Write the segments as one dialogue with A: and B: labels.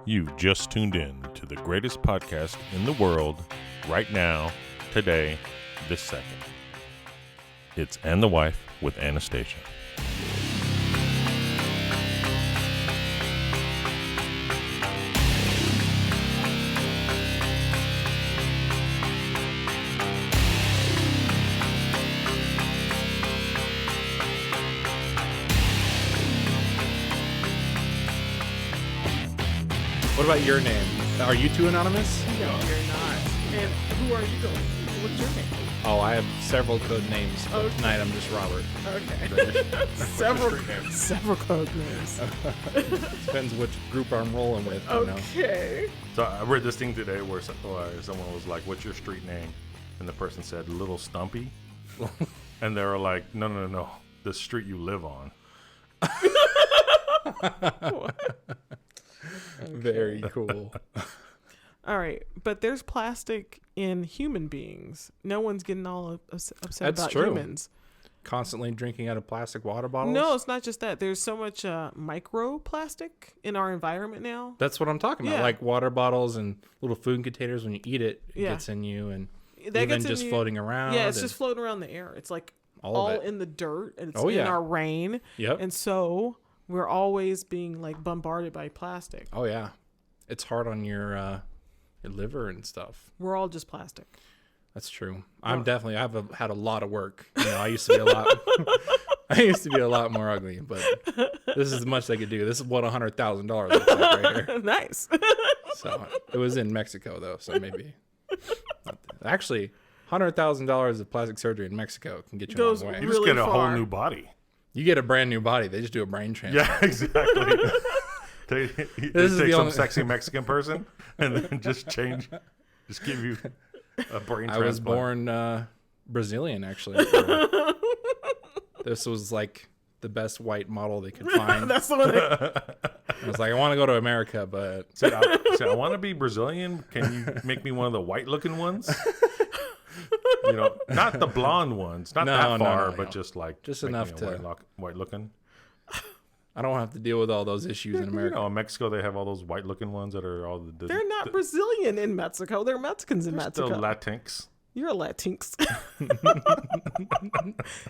A: You've just tuned in to the greatest podcast in the world right now, today, this second. It's And the Wife with Anastasia.
B: What about your name? Are you too anonymous?
C: No, you're not. And who are you? What's your name?
B: Oh, I have several code names. But
C: Okay.
B: Tonight I'm just Robert.
C: Okay. several code names.
B: Depends which group I'm rolling with. You know?
C: Okay.
A: So I read this thing today where someone was like, what's your street name? And the person said, Little Stumpy. And they were like, no. The street you live on.
B: Very cool.
C: All right, but there's plastic in human beings. No one's getting all upset
B: That's
C: about
B: true.
C: humans.
B: Constantly drinking out of plastic water bottles?
C: No, it's not just that. There's so much microplastic in our environment now.
B: That's what I'm talking about.
C: Yeah.
B: Like water bottles and little food containers. When you eat it, it
C: Yeah.
B: gets in you. And
C: That
B: even
C: gets in
B: just
C: you-
B: floating around.
C: Yeah, it's
B: and
C: just floating around the air. It's like
B: all
C: all
B: of it.
C: in the dirt, and it's
B: Oh,
C: in
B: yeah.
C: our rain.
B: Yep.
C: And so we're always being like bombarded by plastic.
B: Oh, yeah. It's hard on your liver and stuff.
C: We're all just plastic.
B: That's true.
C: Well-
B: I've had a lot of work. You know, I used to be a lot. I used to be a lot more ugly, but this is as much as I could do. This is what $100,000 looks like right here.
C: Nice.
B: So it was in Mexico though, so maybe. Actually, $100,000 of plastic surgery in Mexico can get you
C: Goes
B: a long way.
A: You just
C: Really
A: get a
C: far.
A: whole new body.
B: You get a brand new body. They just do a brain transplant.
A: Yeah, exactly. They
B: This is
A: take
B: the
A: some
B: only-
A: sexy Mexican person and then just give you a brain
B: I
A: transplant.
B: was born Brazilian actually. This was like the best white model they could find.
C: That's the one.
B: I was like, I want to go to America, but
A: Said, I want to be Brazilian. Can you make me one of the white-looking ones? You know, not the blonde ones, not
B: No,
A: that
B: no,
A: far,
B: no.
A: but just
B: Just
A: make me
B: enough
A: a
B: to-
A: white-looking.
B: I don't have to deal with all those issues in
A: You
B: America.
A: know, in Mexico they have all those white-looking ones that are all the
C: They're not Brazilian in Mexico. They're Mexicans in
A: still
C: Mexico.
A: Latinx.
C: You're a Latinx.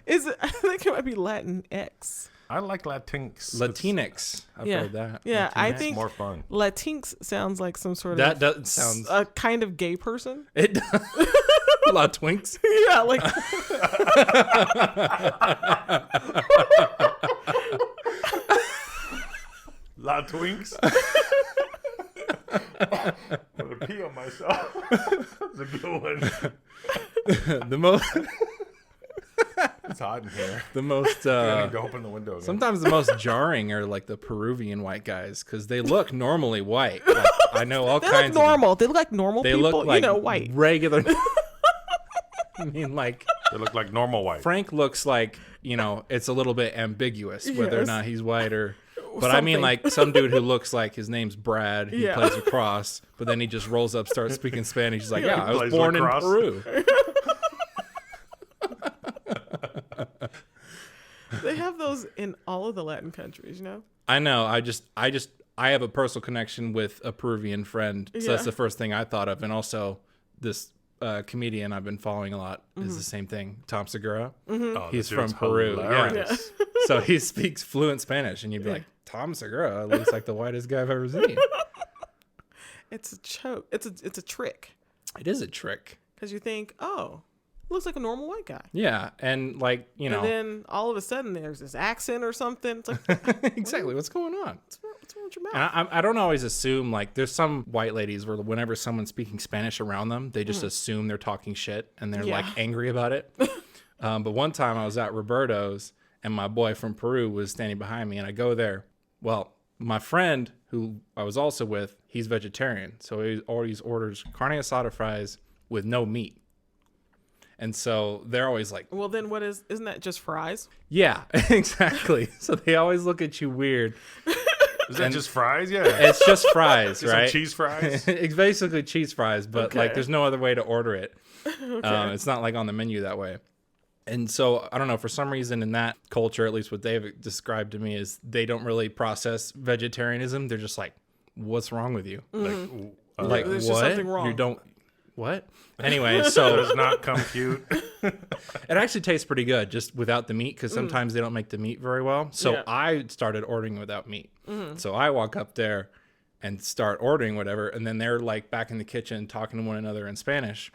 C: Is it? I think it might be Latin X.
A: I like Latinx.
B: Latinx. I've
C: Yeah.
B: heard that.
C: Yeah, I
B: Latinx.
C: think
A: It's more fun.
C: Latinx sounds like some sort
B: That
C: of
B: does sounds.
C: a kind of gay person.
B: It La Twinks.
C: Yeah, like
A: La Twinks. I'm gonna pee on myself. That's a good one.
B: the most.
A: It's hot in here.
B: The most.
A: I need to open the window again.
B: Sometimes the most jarring are like the Peruvian white guys because they look normally white. Like, I know all
C: they
B: kinds.
C: look normal. They look like normal
B: They
C: people.
B: look like
C: you know, white.
B: regular. I mean, like
A: They look like normal white.
B: Frank looks like, you know, it's a little bit ambiguous whether or
C: Yes.
B: not he's white or. But I mean,
C: Something.
B: like some dude who looks like his name's Brad. He
C: Yeah.
B: plays lacrosse, but then he just rolls up, starts speaking Spanish. He's like,
C: Yeah,
B: "Yeah,
A: he
B: I was
A: plays
B: born
A: lacrosse.
B: in Peru."
C: They have those in all of the Latin countries. You know.
B: I know. I have a personal connection with a Peruvian friend, so that's
C: Yeah.
B: the first thing I thought of. And also, this comedian I've been following a lot
C: Mm-hmm.
B: is the same thing. Tom Segura.
A: Oh,
B: He's
A: that dude's
B: from Peru, yeah.
A: hilarious.
B: So he speaks fluent Spanish, and you'd be like, Tom Segura looks like the whitest guy I've ever seen.
C: It's a choke. It's a trick
B: It is a trick.
C: because you think, oh, looks like a normal white guy.
B: Yeah, and like you know,
C: And then all of a sudden there's this accent or something. It's like,
B: exactly what's going on.
C: what's wrong with your
B: And
C: mouth?
B: I don't always assume, like, there's some white ladies where whenever someone's speaking Spanish around them, they just assume they're talking shit and they're
C: Yeah.
B: like angry about it. But one time I was at Roberto's and my boy from Peru was standing behind me, and I go there. Well, my friend who I was also with, he's vegetarian. So he always orders carne asada fries with no meat. And so they're always like,
C: Well, then isn't that just fries?
B: yeah, exactly. So they always look at you weird.
A: Is that just fries? Yeah.
B: It's just fries,
A: Just
B: right?
A: some cheese fries.
B: It's basically cheese fries, but like
C: Okay.
B: there's no other way to order it. It's not like on the menu that way. And so I don't know, for some reason in that culture, at least what they've described to me is they don't really process vegetarianism. They're just like, what's wrong with you?
A: Like,
C: There's
B: what?
C: just something wrong.
B: You don't. What? Anyway, so
A: does not come cute.
B: it actually tastes pretty good just without the meat because sometimes they don't make the meat very well. So
C: Yeah.
B: I started ordering without meat. So I walk up there and start ordering whatever, and then they're like back in the kitchen talking to one another in Spanish.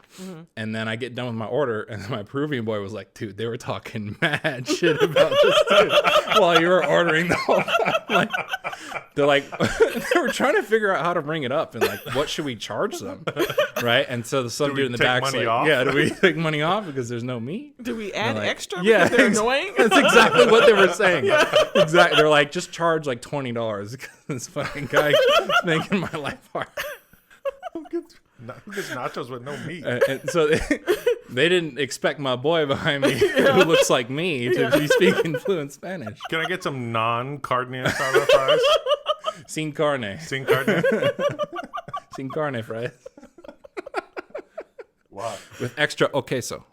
B: And then I get done with my order, and my Peruvian boy was like, dude, they were talking mad shit about this dude while you were ordering the whole time. Like, they're like, they were trying to figure out how to bring it up and like, what should we charge them? Right? And so some
A: we
B: dude in the
A: take
B: back's
A: money
B: like,
A: off?
B: yeah, do we take money off because there's no meat?
C: Do we add
B: like,
C: extra
B: yeah,
C: because they're annoying?
B: That's exactly what they were saying. Exactly. They're like, just charge like $20 because this fucking guy is making my life hard.
A: Who gets nachos with no meat?
B: And so they didn't expect my boy behind me who looks like me to be speaking fluent Spanish.
A: Can I get some non-carne asada fries?
B: Sin carne.
A: Sin carne?
B: Sin carne fries.
A: Wow.
B: With extra queso.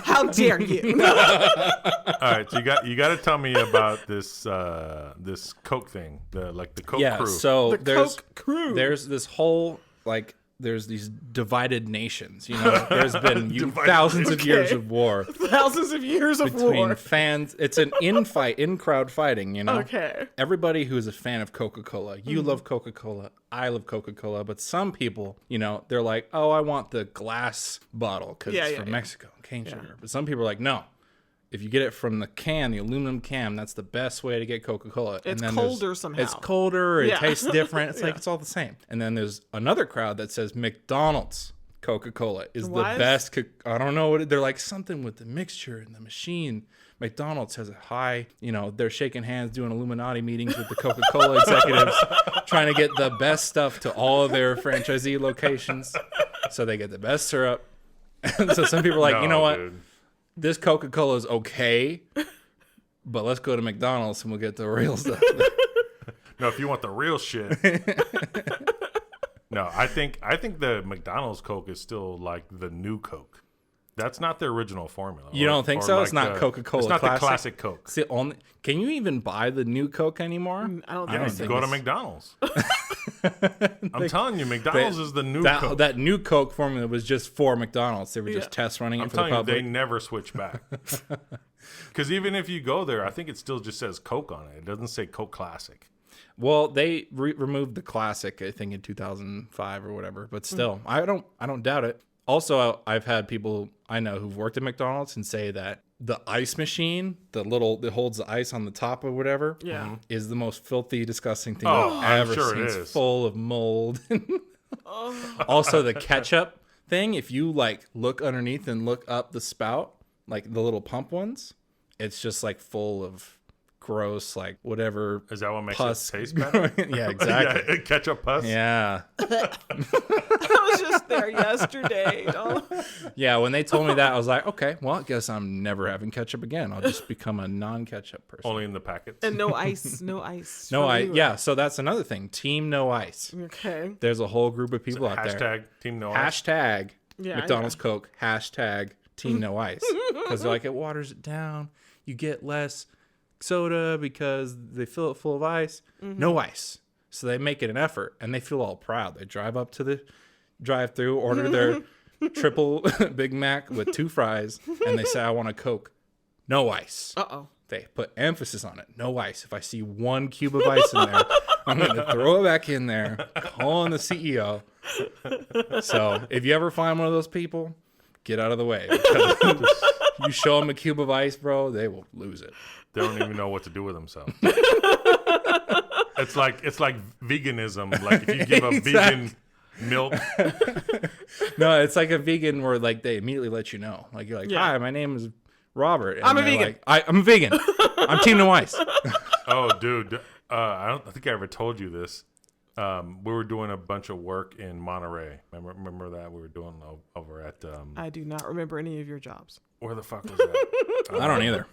C: How dare you?
A: All right, so you got to tell me about this this Coke thing, the Coke
B: Yeah,
A: crew.
B: so
C: The Coke crew.
B: there's this whole like there's these divided nations. You know, there's been
A: Divided
B: thousands of years
C: Okay.
B: of war
C: Thousands of years of
B: between
C: war.
B: fans. It's an in-crowd fighting. You know,
C: Okay.
B: everybody who is a fan of Coca-Cola, you love Coca-Cola, I love Coca-Cola, but some people, you know, they're like, oh, I want the glass bottle because it's from Mexico, cane sugar. But some people are like, no. If you get it from the can, the aluminum can, that's the best way to get Coca-Cola.
C: It's
B: then
C: colder
B: there's-
C: somehow.
B: It's colder. It
C: Yeah.
B: tastes different. It's like it's all the same. And then there's another crowd that says McDonald's Coca-Cola is
C: Why
B: the
C: is-
B: best. I don't know what they're like. Something with the mixture and the machine. McDonald's has a high. You know, they're shaking hands, doing Illuminati meetings with the Coca-Cola executives, trying to get the best stuff to all of their franchisee locations, so they get the best syrup. And so some people are like,
A: No,
B: you know what?
A: dude.
B: This Coca-Cola is okay, but let's go to McDonald's and we'll get the real stuff.
A: No, if you want the real shit. No, I think the McDonald's Coke is still like the new Coke. That's not the original formula.
B: You don't think so? It's not
A: the-
B: Coca-Cola
A: It's not
B: Classic?
A: the classic Coke.
B: It's the only. Can you even buy the new Coke anymore?
C: I don't
B: I don't
C: think so.
B: think
A: Go to
B: it's-
A: McDonald's. I'm telling you, McDonald's is the new Coke.
B: That new Coke formula was just for McDonald's. They were just test running it
A: I'm
B: for the
A: telling you,
B: public.
A: they never switch back. Because even if you go there, I think it still just says Coke on it. It doesn't say Coke Classic.
B: Well, they removed the classic, I think, in 2005 or whatever. But still, I don't doubt it. Also, I've had people I know who've worked at McDonald's and say that the ice machine, the little that holds the ice on the top or whatever,
C: Yeah.
B: is the most filthy, disgusting thing
A: Oh,
B: I've
A: I'm
B: ever
A: sure
B: seen.
A: it
B: It's
A: is.
B: full of mold. Also, the ketchup thing, if you like look underneath and look up the spout, like the little pump ones, it's just like full of gross, like whatever.
A: Is that what makes
B: pus.
A: it taste better?
B: Yeah, exactly.
A: Yeah, ketchup pus?
B: Yeah.
C: I was just there yesterday. Don't-
B: Yeah, when they told me that, I was like, okay, well, I guess I'm never having ketchup again. I'll just become a non-ketchup person.
A: Only in the packets.
C: And no ice. No ice.
B: No
C: for
B: ice.
C: you.
B: Yeah, so that's another thing. Team No Ice.
C: Okay.
B: There's a whole group of people out there.
A: Hashtag Team No Ice.
B: Hashtag
C: Yeah,
B: McDonald's Coke. Hashtag Team No Ice. Because they're like, it waters it down. You get less soda because they fill it full of ice. No ice. So they make it an effort, and they feel all proud. They drive up to the drive-through, order their triple Big Mac with 2 fries, and they say, I want a Coke. No ice.
C: Uh-oh.
B: They put emphasis on it. No ice. If I see 1 cube of ice in there, I'm going to throw it back in there, call on the CEO. So if you ever find one of those people, get out of the way. Because you show them a cube of ice, bro, they will lose it.
A: They don't even know what to do with themselves. It's like veganism. Like if you give a vegan milk.
B: No, it's like a vegan where like they immediately let you know. Like you're like,
C: Yeah.
B: hi, my name is Robert. And
C: I'm a
B: they're
C: vegan.
B: Like, I'm a vegan. I'm Team No Ice.
A: Oh, dude. I think I ever told you this. We were doing a bunch of work in Monterey. Remember that we were doing over at
C: I do not remember any of your jobs.
A: where the fuck was that?
B: I don't either.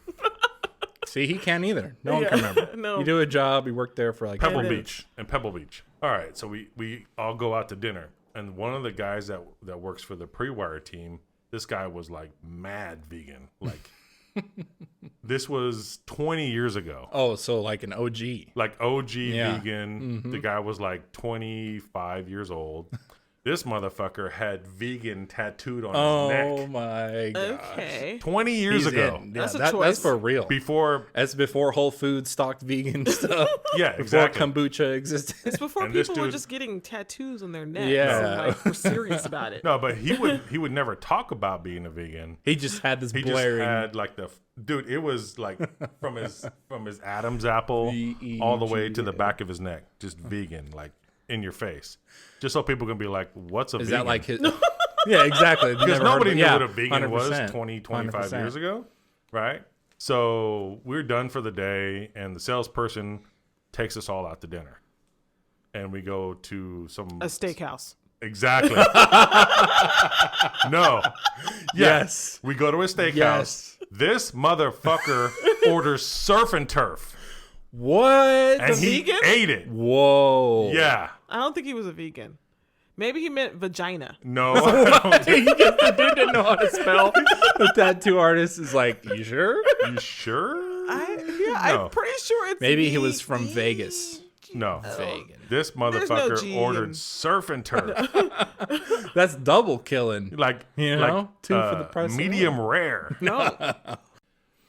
B: See, he can't either. No one can remember.
C: No.
B: You do a job, you work there for like
A: Pebble
B: 10
A: Beach. In Pebble Beach. All right, so we all go out to dinner, and one of the guys that works for the pre-wire team, this guy was like mad vegan, like This was 20 years ago.
B: Oh, so like an OG.
A: Like OG
B: Yeah.
A: vegan. The guy was like 25 years old. This motherfucker had vegan tattooed on his neck.
B: Oh my god.
C: Okay.
A: 20 years
B: He's
A: ago.
B: in. Yeah,
C: That's a
B: that's
C: choice.
B: for real.
A: Before,
B: That's before Whole Foods stocked vegan stuff.
A: yeah,
B: Before
A: exactly.
B: kombucha existed.
C: It's before
A: And this
C: people were
A: dude-
C: just getting tattoos on their necks.
B: Yeah.
C: And, like, we're serious about it.
A: No, but he would never talk about being a vegan.
B: He just had this
A: He
B: blaring.
A: just had like dude. It was like from his Adam's apple
B: V-E-G-A.
A: all the way to the back of his neck, just vegan, like in your face, just so people can be like, "What's a
B: Is
A: vegan?"
B: that like his? Yeah, exactly.
A: Because nobody knew what a vegan was
B: 100%.
A: 20, 25
B: 100%.
A: years ago, right? So we're done for the day, and the salesperson takes us all out to dinner, and we go to some
C: A steakhouse.
A: Exactly. No.
B: Yes.
A: We go to a steakhouse.
B: Yes.
A: This motherfucker orders surf and turf,
B: What?
A: and he
C: vegan?
A: ate it.
B: Whoa.
A: Yeah.
C: I don't think he was a vegan. Maybe he meant vagina.
A: No. I don't think-
B: The dude didn't know how to spell. The tattoo artist is like, you sure?
A: You sure?
C: No.
A: No.
C: I'm pretty sure it's
B: Maybe he was from Vegas.
A: No.
B: Vegan.
A: This
C: no
A: motherfucker
C: G
A: ordered
C: in-
A: surf and turf.
B: That's double killing.
A: Like,
B: You know?
A: like,
B: Two for the price of
A: medium rare.
C: No.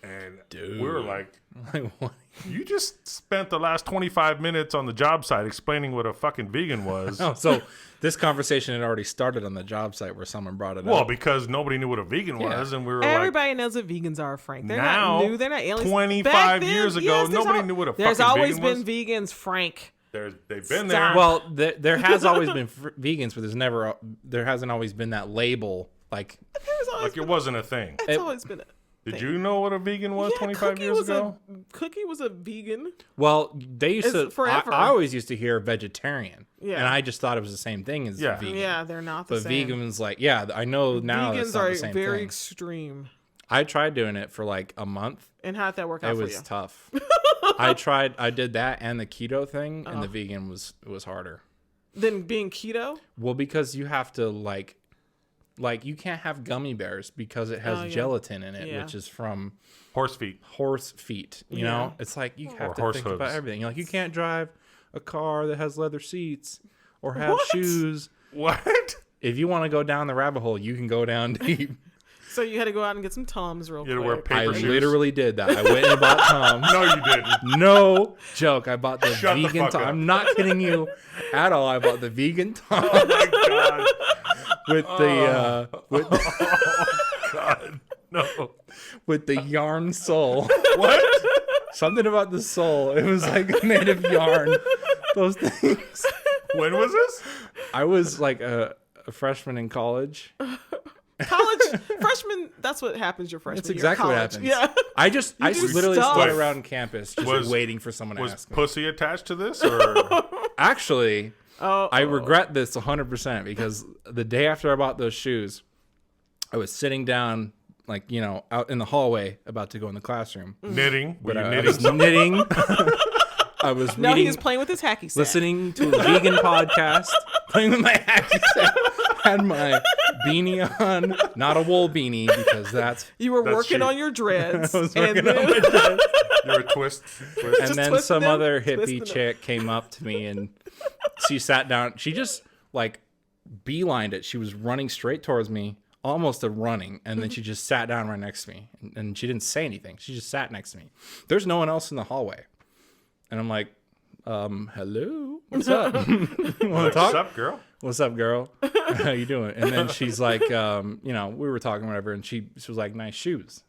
A: And
B: Dude.
A: we were like,
B: Like, what?
A: you just spent the last 25 minutes on the job site explaining what a fucking vegan was.
B: Oh, so this conversation had already started on the job site where someone brought it
A: Well,
B: up.
A: because nobody knew what a vegan
B: Yeah.
A: was, and we were
C: Everybody knows what vegans are, Frank. They're
A: Now,
C: not new. They're not aliens.
A: 25
C: Back then,
A: years ago,
C: yes, there's
A: nobody knew what a
C: There's
A: fucking
C: always
A: vegan
C: been vegans, Frank.
A: like, they've been
C: Stop.
A: there.
B: Well, there has always been vegans, but there hasn't always been that label. Like,
C: There's always
A: Like it wasn't a thing.
C: It's always been a
A: Did you know what a vegan was
C: yeah,
A: 25
C: Cookie
A: years
C: was
A: ago?
C: Cookie was a vegan.
B: well, they used
C: It's
B: to.
C: forever.
B: I always used to hear vegetarian,
C: Yeah.
B: and I just thought it was the same thing as
A: Yeah.
B: vegan.
C: Yeah, they're not the
B: But
C: same.
B: vegan was like, yeah, I know now that's
C: Vegans
B: not
C: are
B: the same
C: very
B: thing.
C: extreme.
B: I tried doing it for like a month.
C: And how'd that work out
B: It
C: for
B: was
C: you?
B: tough. I did that and the keto thing, and the vegan was harder.
C: Then being keto?
B: Well, because you have to like you can't have gummy bears because it has
C: Oh, yeah.
B: gelatin in it,
C: Yeah.
B: which is from
A: Horse feet.
B: horse feet. You
C: Yeah.
B: know, it's like you have
A: Or
B: to
A: horse
B: think about
A: hooves.
B: everything. You're like, you can't drive a car that has leather seats or have
C: What?
B: shoes.
A: What?
B: If you want to go down the rabbit hole, you can go down deep.
C: So you had to go out and get some Tums real
A: You had to wear
C: quick.
A: paper
B: I
A: shoes.
B: literally did that. I went and bought Tums.
A: No, you didn't.
B: No joke. I bought the
A: Shut the
B: vegan
A: fuck
B: Tom.
A: up.
B: I'm not kidding you at all. I bought the vegan Tom
A: Oh my god.
B: with the
A: God. No.
B: with the yarn sole.
A: What?
B: Something about the sole. It was like made of yarn. Those things.
A: When was this?
B: I was like a freshman in college.
C: College freshman, that's what happens your freshman
B: That's
C: year.
B: exactly what
C: College.
B: happens.
C: Yeah.
B: I
C: do
B: literally
C: stuff.
B: stood around campus just
A: Was-
B: waiting for someone to
A: Was
B: ask me.
A: pussy attached to this, or
B: Actually,
C: Oh,
B: I regret this 100% because the day after I bought those shoes, I was sitting down, like, you know, out in the hallway about to go in the classroom.
A: knitting? Were
B: But
A: you
B: I
A: knitting?
B: was knitting. I was
C: no,
B: reading,
C: he was playing with his hacky sack.
B: listening to a vegan podcast, playing with my hacky sack, had my beanie on, not a wool beanie because that's.
C: You were
A: That's
C: working
A: cheap.
C: on your dreads.
B: I was
C: and
B: working on
C: then-
B: my dreads.
A: You're a twist.
B: And
C: Just
B: then
C: twisting
B: some
C: them,
B: other
C: twisting
B: hippie
C: them.
B: chick came up to me and she sat down. She just like beelined it. She was running straight towards me, almost a running, and then she just sat down right next to me. And she didn't say anything. She just sat next to me. There's no one else in the hallway. And I'm like, hello? What's up? Want to
A: What's
B: talk?
A: up, girl?
B: What's up, girl? How you doing? And then she's like, you know, we were talking, whatever, and she was like, nice shoes.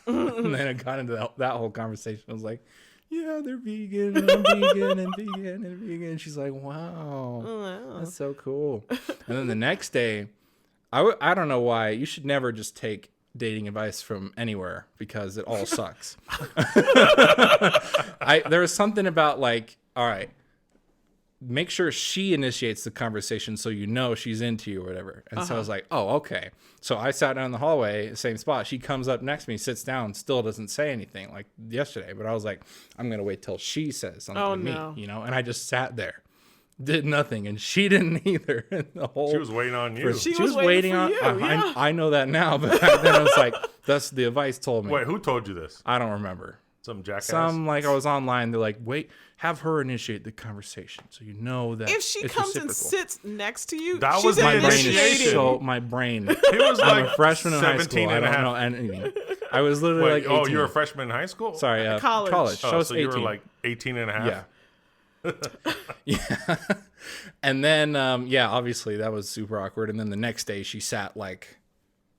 B: And then I got into that whole conversation. I was like, yeah, they're vegan, and I'm vegan, and vegan, and vegan. And she's like, wow,
C: Wow.
B: that's so cool. And then the next day, I don't know why, you should never just take dating advice from anywhere because it all sucks. There was something about like, all right, make sure she initiates the conversation so you know she's into you or whatever. And so I was like, oh, okay. So I sat down in the hallway, same spot. She comes up next to me, sits down, still doesn't say anything like yesterday. But I was like, I'm going to wait till she says something
C: Oh,
B: to me,
C: no.
B: you know? And I just sat there. did nothing, and she didn't either. And the whole
A: She was waiting on you.
C: She was waiting for you, yeah.
B: I know that now, but back then I was like, that's the advice told me.
A: Wait, who told you this?
B: I don't remember.
A: Some jackass?
B: I was online. They're like, wait, have her initiate the conversation, so you know that
C: If she
B: it's
C: comes and
B: reciprocal.
C: sits next to you,
A: That
C: she's
A: was the
B: My brain
A: initiation.
B: is so my brain.
A: He was
B: I'm
A: like
B: a freshman in high
A: 17
B: school. I
A: and a
B: don't
A: half.
B: know anything. I was literally
A: Wait,
B: like 18.
A: oh, you were a freshman in high school?
B: Sorry,
C: College.
B: College.
A: Oh,
B: So, it's
A: so
B: 18.
A: you were like 18 and a half?
B: Yeah. Yeah. And then, obviously that was super awkward. And then the next day she sat like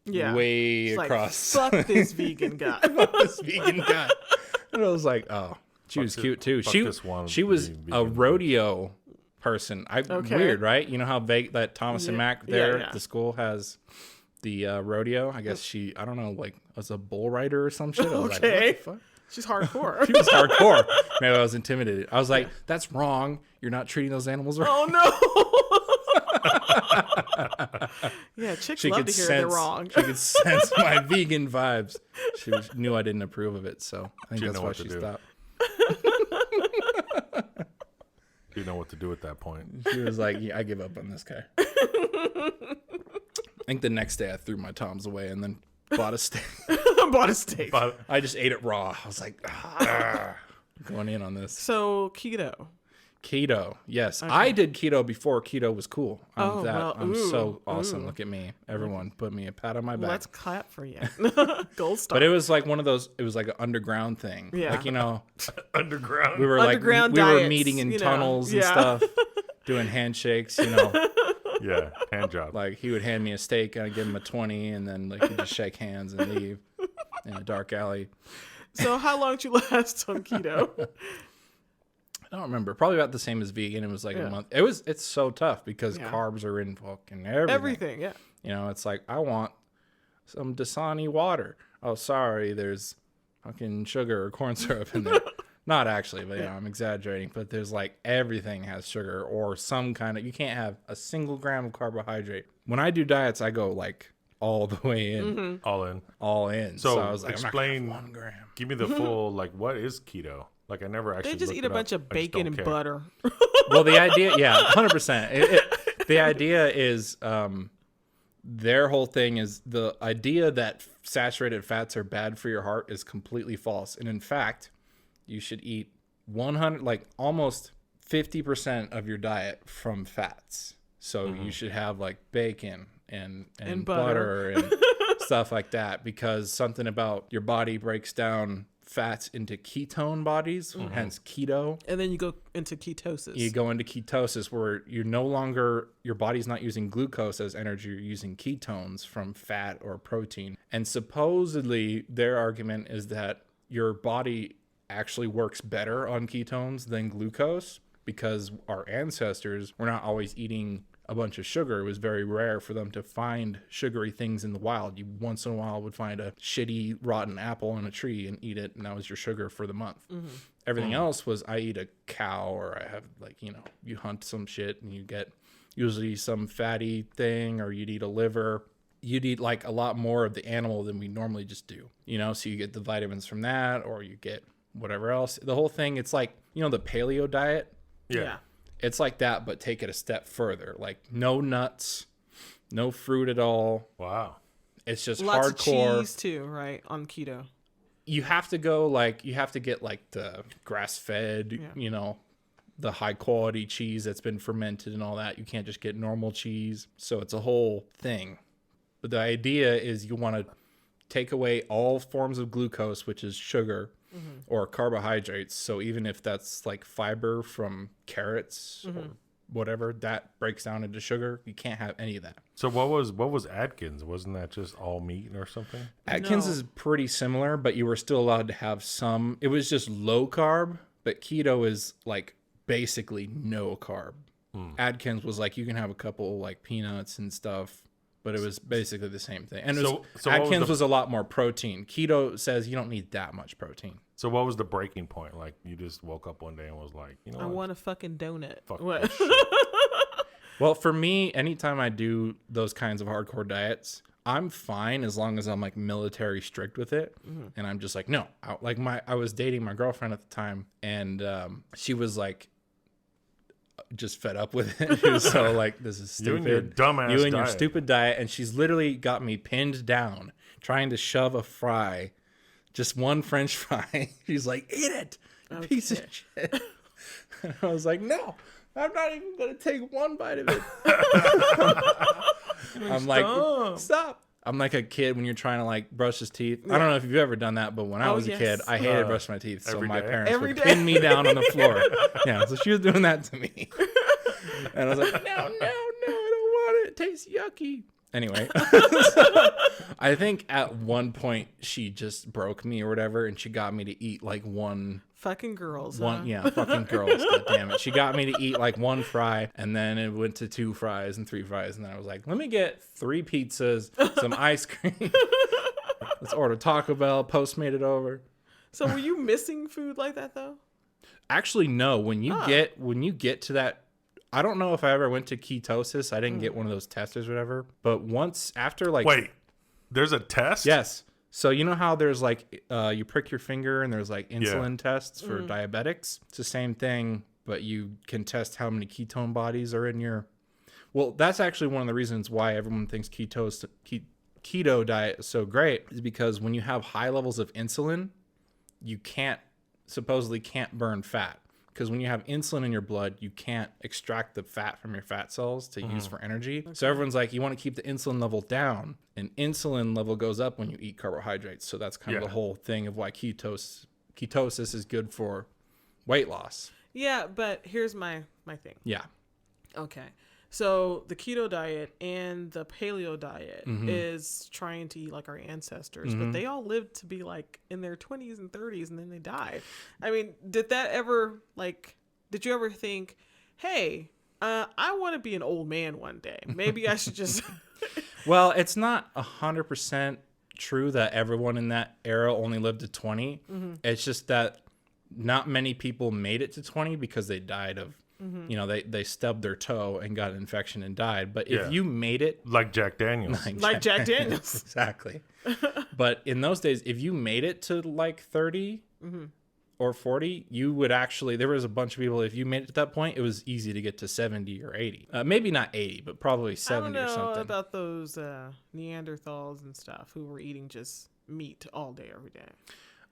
B: way
C: She's
B: across.
C: Like, fuck this vegan guy.
B: This vegan guy. And I was like, oh, she was cute too. She was a rodeo person. Weird, right? You know how that Thomas and Mack there at the school has the rodeo? I guess I don't know, like was a bull rider or some shit. I was like, what the fuck?
C: She's hardcore.
B: She was hardcore. Maybe I was intimidated. I was like, that's wrong. You're not treating those animals right.
C: Oh no. Yeah, chicks love to hear they're wrong.
B: She could sense my vegan vibes. She knew I didn't approve of it, so I think that's why she stopped.
A: You know what to do at that point.
B: She was like, yeah, I give up on this guy. I think the next day I threw my Toms away and then bought a steak. I just ate it raw. I was like, going in on this.
C: So
B: Keto, yes. Okay. I did keto before keto was cool. I'm so awesome. Look at me. Everyone put me a pat on my back.
C: Let's clap for you. Gold star.
B: But it was like one of those, it was like an underground thing.
C: Yeah.
B: Like,
A: Underground.
B: We were
C: underground
B: we
C: diets,
B: were meeting in tunnels and stuff, doing handshakes,
A: Yeah, hand job.
B: Like he would hand me a steak and I'd give him a 20 and then like he'd just shake hands and leave in a dark alley.
C: So how long did you last on keto?
B: I don't remember. Probably about the same as vegan. It was like a month. It's so tough because carbs are in fucking everything.
C: Everything, yeah.
B: It's like I want some Dasani water. Oh, sorry, there's fucking sugar or corn syrup in there. Not actually, but I'm exaggerating. But there's like everything has sugar or some kind of. You can't have a single gram of carbohydrate. When I do diets, I go like all the way in.
A: Mm-hmm.
B: All in.
A: So
B: I was like,
A: explain.
B: I'm not gonna have 1 gram.
A: Give me the full like. What is keto? Like I never actually.
C: They just eat a bunch of bacon and butter.
B: Well, the idea, 100%. The idea is, their whole thing is the idea that saturated fats are bad for your heart is completely false. And in fact, you should eat 100, like almost 50% of your diet from fats. So you should have like bacon and butter and stuff like that, because something about your body breaks down fats into ketone bodies, hence keto.
C: And then you go into ketosis.
B: You go into ketosis where you're no longer, your body's not using glucose as energy, you're using ketones from fat or protein. And supposedly their argument is that your body actually works better on ketones than glucose because our ancestors were not always eating a bunch of sugar. It was very rare for them to find sugary things in the wild. You once in a while would find a shitty rotten apple on a tree and eat it, and that was your sugar for the month. Everything else was I eat a cow, or I have like, you hunt some shit and you get usually some fatty thing, or you'd eat a liver. You'd eat like a lot more of the animal than we normally just do, so you get the vitamins from that, or you get whatever else. The whole thing, it's like, the paleo diet.
A: Yeah.
B: It's like that, but take it a step further. Like no nuts, no fruit at all.
A: Wow.
B: It's just
C: lots
B: hardcore.
C: of cheese too, right? On keto.
B: You have to get like the grass-fed, the high-quality cheese that's been fermented and all that. You can't just get normal cheese. So it's a whole thing. But the idea is you want to take away all forms of glucose, which is sugar, or carbohydrates. So even if that's like fiber from carrots or whatever, that breaks down into sugar. You can't have any of that.
A: So what was Atkins? Wasn't that just all meat or something?
B: Atkins is pretty similar, but you were still allowed to have some. It was just low carb, but keto is like basically no carb. Atkins was like you can have a couple like peanuts and stuff, but it was basically the same thing. And Atkins was a lot more protein. Keto says you don't need that much protein.
A: So what was the breaking point? Like you just woke up one day and was like,
C: I want a fucking donut.
A: Fuck
C: what?
B: Well, for me, anytime I do those kinds of hardcore diets, I'm fine as long as I'm like military strict with it. And I'm just like, no. I was dating my girlfriend at the time, and she was like, just fed up with it. She was so like, this is stupid.
A: You and your dumbass
B: You and your
A: diet.
B: stupid diet. And she's literally got me pinned down trying to shove a fry, just one French fry. She's like, eat it, you piece of shit. And I was like, no, I'm not even going to take one bite of it. I'm like, stop. I'm like a kid when you're trying to like brush his teeth. I don't know if you've ever done that, but when I was a kid, I hated brushing my teeth. So my parents would pin me down on the floor. Yeah, so she was doing that to me. And I was like, no, I don't want it. It tastes yucky. Anyway, so I think at one point she just broke me or whatever, and she got me to eat like one.
C: Fucking girls.
B: Yeah, fucking girls. God damn it. She got me to eat like one fry, and then it went to 2 fries and 3 fries, and then I was like, let me get 3 pizzas, some ice cream. Let's order Taco Bell. Postmate it over.
C: So were you missing food like that though?
B: Actually, no. When you get to that, I don't know if I ever went to ketosis. I didn't get one of those testers or whatever. But once after like,
A: wait, there's a test?
B: Yes. So you know how there's like you prick your finger and there's like insulin tests for diabetics? It's the same thing, but you can test how many ketone bodies are in your... Well, that's actually one of the reasons why everyone thinks keto diet is so great, is because when you have high levels of insulin, you supposedly can't burn fat. Because when you have insulin in your blood, you can't extract the fat from your fat cells to use for energy. Okay. So everyone's like, you want to keep the insulin level down, and insulin level goes up when you eat carbohydrates. So that's kind of the whole thing of why ketosis is good for weight loss.
C: Yeah, but here's my thing.
B: Yeah.
C: Okay. So the keto diet and the paleo diet is trying to eat like our ancestors, but they all lived to be like in their 20s and 30s and then they died. I mean, did you ever think, hey, I want to be an old man one day. Maybe I should just...
B: Well, it's not 100% true that everyone in that era only lived to 20. It's just that not many people made it to 20 because they died of... You know, they stubbed their toe and got an infection and died. But if you made it...
A: Like Jack Daniels.
C: Like Jack Daniels.
B: Exactly. But in those days, if you made it to like 30 or 40, you would actually... There was a bunch of people, if you made it to that point, it was easy to get to 70 or 80. Maybe not 80, but probably 70 or something. I don't know
C: about those Neanderthals and stuff who were eating just meat all day, every day.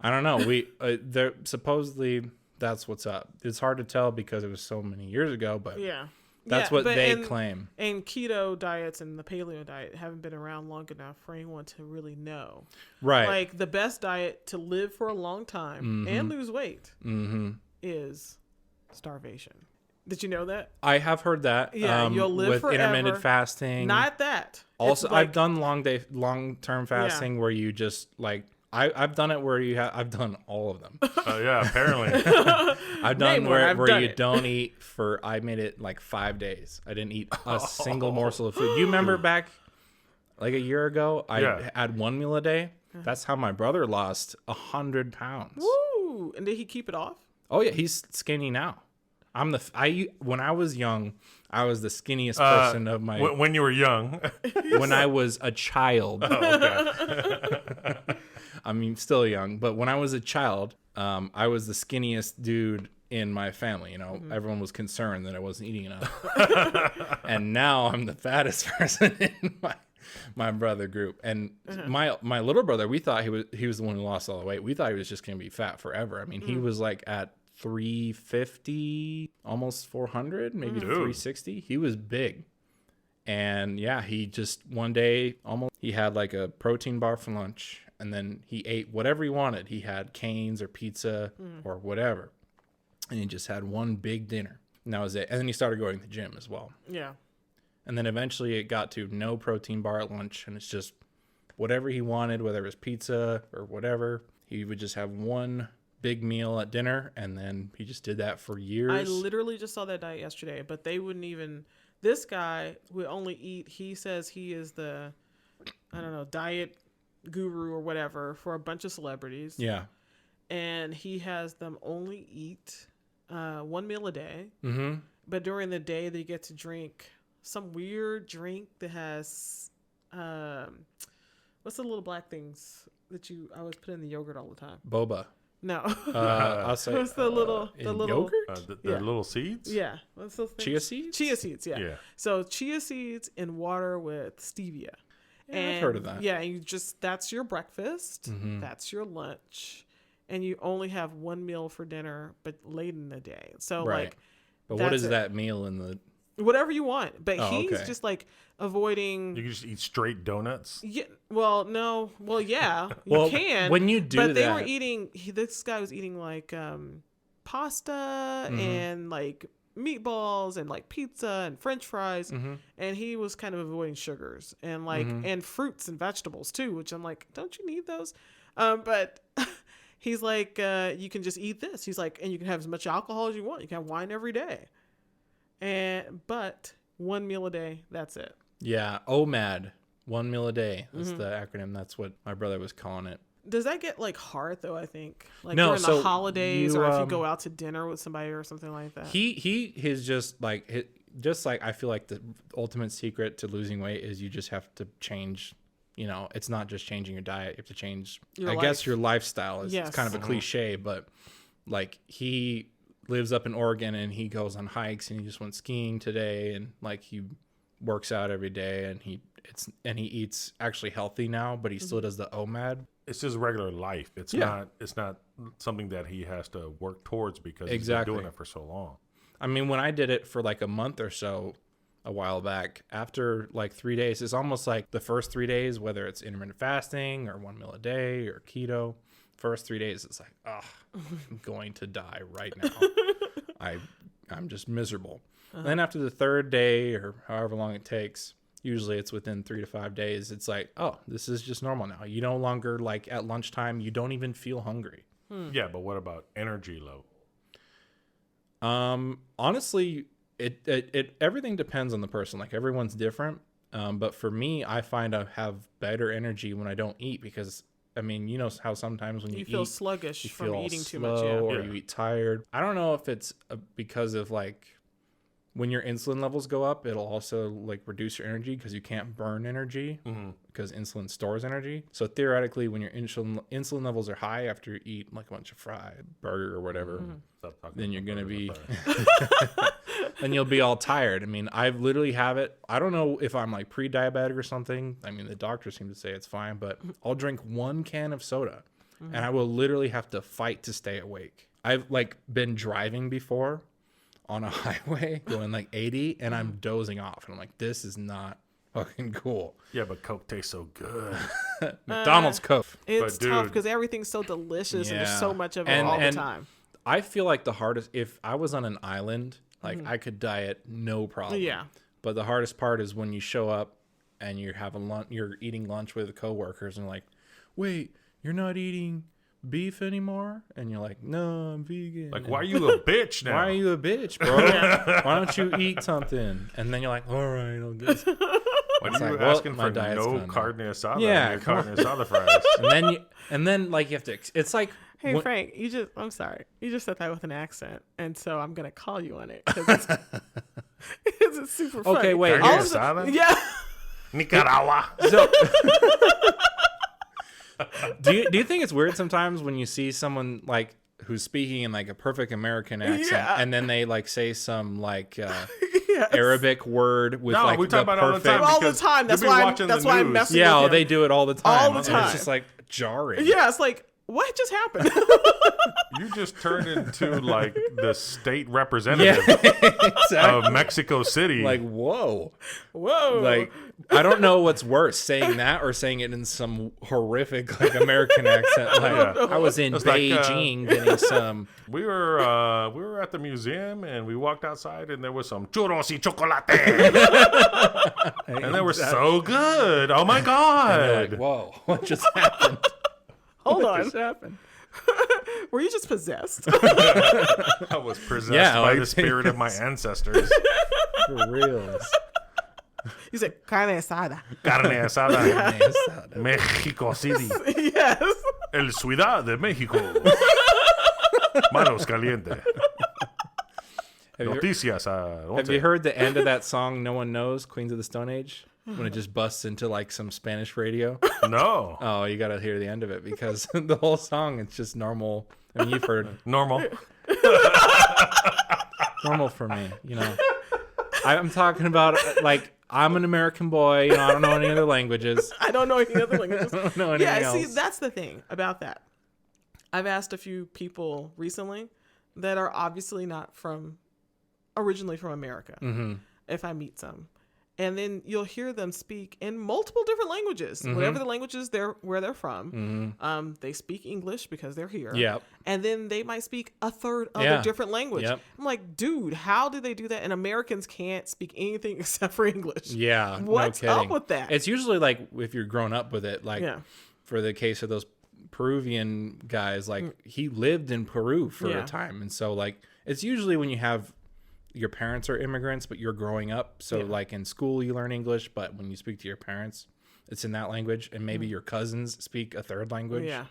B: I don't know. They're supposedly... That's what's up. It's hard to tell because it was so many years ago, but that's what they claim. And
C: keto diets and the paleo diet haven't been around long enough for anyone to really know.
B: Right.
C: Like the best diet to live for a long time and lose weight is starvation. Did you know that?
B: I have heard that.
C: Yeah, you'll live
B: with
C: forever.
B: Intermittent fasting.
C: Not that.
B: Also, I've done long-term fasting where you just like... I've done it where I've done all of them.
A: Oh yeah, apparently.
B: I've done where you don't eat for, I made it like 5 days. I didn't eat a single morsel of food. Do you remember back like a year ago, I had 1 meal a day? That's how my brother lost 100 pounds.
C: Woo! And did he keep it off?
B: Oh yeah, he's skinny now. When I was young, I was the skinniest person of my...
A: When you were young.
B: When I was a child.
A: Oh, okay.
B: I mean, still young, but when I was a child, I was the skinniest dude in my family. You know, everyone was concerned that I wasn't eating enough. And now I'm the fattest person in my brother group. And my little brother, we thought he was the one who lost all the weight. We thought he was just going to be fat forever. I mean, he was like at 350, almost 400, maybe 360. He was big. And yeah, he just one day he had like a protein bar for lunch. And then he ate whatever he wanted. He had canes or pizza or whatever. And he just had one big dinner. And that was it. And then he started going to the gym as well.
C: Yeah.
B: And then eventually it got to no protein bar at lunch. And it's just whatever he wanted, whether it was pizza or whatever. He would just have one big meal at dinner. And then he just did that for years.
C: I literally just saw that diet yesterday. But they wouldn't even... This guy would only eat... He says he is the, I don't know, diet... guru or whatever for a bunch of celebrities.
B: Yeah.
C: And he has them only eat 1 meal a day. But during the day they get to drink some weird drink that has what's the little black things that you always put in the yogurt all the time?
B: Boba.
C: No.
B: I'll say
C: What's the little
B: yogurt?
A: The
C: Yeah.
A: little seeds?
C: Yeah. What's those things?
B: Chia seeds?
C: Chia seeds, yeah.
A: Yeah.
C: So chia seeds in water with stevia.
B: Yeah, I've heard of that.
C: Yeah, you just that's your breakfast,
B: Mm-hmm.
C: that's your lunch, and you only have one meal for dinner, but late in the day. So
B: Right.
C: like,
B: But what
C: that's
B: is
C: it.
B: that meal in the?
C: Whatever you want. But
B: Oh,
C: he's
B: okay.
C: just like avoiding.
A: You can just eat straight donuts.
C: Yeah, well, no, well, yeah, you
B: Well,
C: can.
B: when you do
C: but they
B: that-
C: were eating. This guy was eating like pasta
B: Mm-hmm.
C: and like meatballs and like pizza and French fries, and he was kind of avoiding sugars and like and fruits and vegetables too. Which I'm like, don't you need those? But he's like, you can just eat this. He's like, and you can have as much alcohol as you want. You can have wine every day, but one meal a day. That's it.
B: Yeah, OMAD, 1 meal a day. That's the acronym. That's what my brother was calling it.
C: Does that get like hard though? I think like
B: No,
C: during
B: so
C: the holidays
B: you,
C: or if you go out to dinner with somebody or something like that.
B: He is just like I feel like the ultimate secret to losing weight is you just have to change. You know, it's not just changing your diet. You have to change.
C: Your
B: I guess
C: life.
B: your lifestyle is
C: Yes.
B: it's kind of a cliche, but like he lives up in Oregon and he goes on hikes and he just went skiing today and like he works out every day and he eats actually healthy now, but he still does the OMAD.
A: It's just regular life. It's not something that he has to work towards because he's been doing it for so long.
B: I mean, when I did it for like a month or so a while back, after like 3 days, it's almost like the first 3 days, whether it's intermittent fasting or 1 meal a day or keto, first 3 days, it's like, I'm going to die right now. I'm just miserable. Then after the third day or however long it takes, usually it's within 3 to 5 days, it's like, oh, this is just normal now. You no longer like at lunchtime, you don't even feel hungry.
A: Yeah, but what about energy low?
B: Honestly, it everything depends on the person. Like everyone's different. But for me, I find I have better energy when I don't eat because I mean, you know how sometimes when you
C: feel
B: eat,
C: sluggish
B: you
C: from
B: feel
C: eating too
B: slow
C: much. Yeah.
B: or you eat tired. I don't know if it's because of like when your insulin levels go up, it'll also like reduce your energy because you can't burn energy because insulin stores energy. So theoretically, when your insulin levels are high after you eat like a bunch of fried burger or whatever, then you're going to be, then you'll be all tired. I mean, I've literally have it. I don't know if I'm like pre-diabetic or something. I mean, the doctors seem to say it's fine, but I'll drink 1 can of soda and I will literally have to fight to stay awake. I've like been driving before on a highway going like 80 and I'm dozing off and I'm like, this is not fucking cool.
A: Yeah, but Coke tastes so good.
B: McDonald's Coke.
C: It's
A: But,
C: tough
A: dude-
C: because everything's so delicious and there's
B: Yeah.
C: so much of it
B: And-
C: all the
B: and-
C: time.
B: I feel like the hardest, if I was on an island, like I could diet no problem.
C: Yeah.
B: But the hardest part is when you show up and you're eating lunch with coworkers and like, wait, you're not eating beef anymore? And you're like, no, I'm vegan.
A: Like, why are you a bitch now?
B: Why are you a bitch, bro? Why don't you eat something? And then you're like, all right, I'll get some.
A: Why
B: It's
A: are you
B: like, well,
A: asking
B: my
A: for
B: diet's
A: no
B: gone now.
A: carne asada?
B: Yeah,
A: and your
B: come
A: carne asada fries.
B: And then like you have to, it's like,
C: Hey,
B: when-
C: Frank, I'm sorry. You just said that with an accent. And so I'm going to call you on it. Because it's super funny.
B: Okay, wait.
A: Carne
C: All of a
A: asada?
C: sudden- yeah.
A: Nicaragua.
B: So, do you think it's weird sometimes when you see someone like who's speaking in like a perfect American accent
C: Yeah.
B: and then they like say some like
C: Yes.
B: Arabic word with
A: No,
B: like
A: we
B: the
A: talk about it all the
B: perfect
A: time.
C: All the
A: because
C: time.
A: you'll
C: That's
A: be
C: why
A: watching
C: that's
A: the
C: why I'm
A: news.
C: messing
B: yeah,
C: with
B: they
C: him.
B: do it all the time.
C: All the
B: And
C: time.
B: it's just like jarring.
C: Yeah, it's like, what just happened?
A: You just turned into like the state
B: Yeah,
A: representative
B: exactly.
A: of Mexico City.
B: Like whoa,
C: Whoa.
B: like I don't know what's worse, saying that or saying it in some horrific like American accent. Like
A: Yeah.
B: I was in
A: It's like,
B: Beijing getting some.
A: we were at the museum and we walked outside and there was some churros y chocolate and they were so good. Oh my
B: You're
A: god!
B: like, whoa, what just happened?
C: Hold
B: What
C: on.
B: just happened?
C: Were you just possessed?
A: I was possessed
B: Yeah,
A: by
B: like-
A: the spirit of my ancestors.
B: For reals.
C: You said carne asada.
A: Carne asada,
B: Yes.
A: Mexico City,
C: Yes.
A: el Ciudad de México. Manos caliente.
B: Have you,
A: Noticias.
B: have you heard the end of that song, No One Knows, Queens of the Stone Age? When it just busts into like some Spanish radio.
A: No.
B: Oh, you got to hear the end of it because the whole song, it's just normal I mean, you've heard
A: Normal.
B: normal for me, you know. I'm talking about like I'm an American boy, you know, I don't know any other languages.
C: I don't know any other languages.
B: I don't know anything else.
C: See, that's the thing about that. I've asked a few people recently that are obviously not originally from America, if I meet some. And then you'll hear them speak in multiple different languages, whatever the languages where they're from. They speak English because they're here.
B: Yep.
C: And then they might speak a third other different language.
B: Yep.
C: I'm like, dude, how do they do that? And Americans can't speak anything except for English.
B: Yeah.
C: What's
B: no
C: up
B: kidding.
C: with that?
B: It's usually like if you're grown up with it, like for the case of those Peruvian guys, like he lived in Peru for a time. And so like it's usually when you have your parents are immigrants, but you're growing up. So like in school, you learn English, but when you speak to your parents, it's in that language. And maybe your cousins speak a third language. Yeah.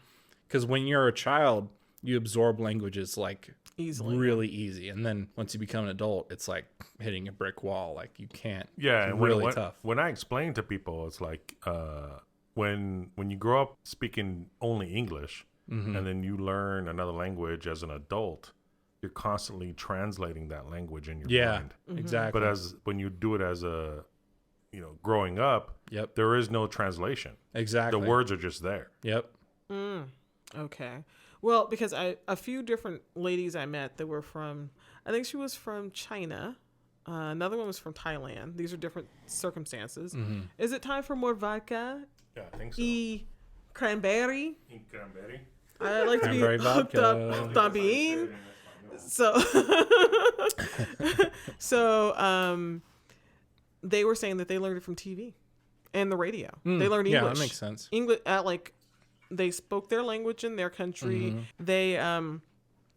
B: Because when you're a child, you absorb languages like easily, really easy. And then once you become an adult, it's like hitting a brick wall. Like you can't.
A: Yeah.
B: It's really tough.
A: When I explain to people, it's like when you grow up speaking only English and then you learn another language as an adult, you're constantly translating that language in your mind.
B: Exactly.
A: But when you do it as growing up, there is no translation.
B: Exactly.
A: The words are just there.
B: Yep.
C: Okay. Well, because a few different ladies I met that were from, I think she was from China. Another one was from Thailand. These are different circumstances. Is it time for more vodka?
A: Yeah, I think so.
C: Cranberry?
A: Cranberry.
C: I like to be hooked up también. So they were saying that they learned it from TV and the radio. They learned English.
B: Yeah, that makes sense.
C: English, like they spoke their language in their country. They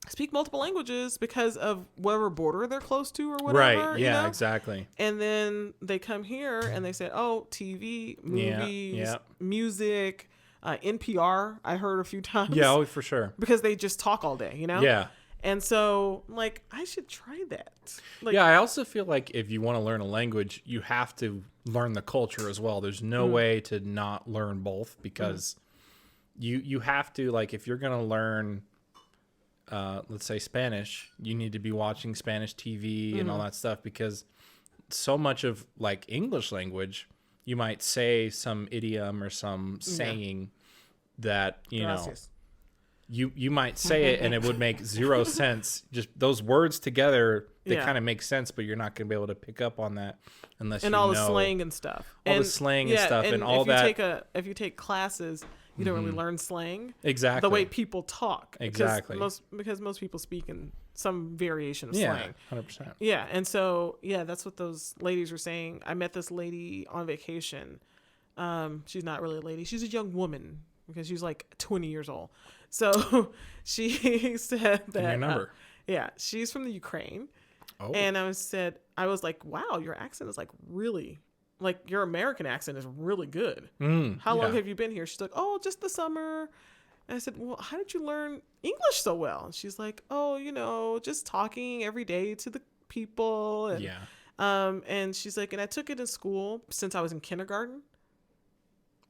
C: speak multiple languages because of whatever border they're close to or whatever.
B: Right. Yeah,
C: you know?
B: exactly.
C: And then they come here and they said, "Oh, TV, movies, music." NPR, I heard a few times.
B: Yeah, oh, for sure.
C: Because they just talk all day, you know?
B: Yeah.
C: And so, like, I should try that. Like,
B: I also feel like if you want to learn a language, you have to learn the culture as well. There's no way to not learn both because you have to, like, if you're going to learn, let's say Spanish, you need to be watching Spanish TV and all that stuff because so much of, like, English language, you might say some idiom or some saying that, you know, you might say it and it would make zero sense. Just those words together, they kind of make sense, but you're not going to be able to pick up on that unless you know.
C: And all the slang and stuff.
B: The slang and stuff and all that.
C: If you take classes, you don't really learn slang.
B: Exactly.
C: The way people talk.
B: Exactly.
C: Because most people speak in some variation of slang.
B: 100%.
C: Yeah. And so, that's what those ladies were saying. I met this lady on vacation. She's not really a lady. She's a young woman because she's like 20 years old. So she said that.
B: Give me your number.
C: She's from the Ukraine.
B: Oh.
C: And I was like, wow, your accent is like really, like your American accent is really good. How long have you been here? She's like, oh, just the summer. And I said, well, how did you learn English so well? And she's like, oh, just talking every day to the people. And, and she's like, and I took it in school since I was in kindergarten.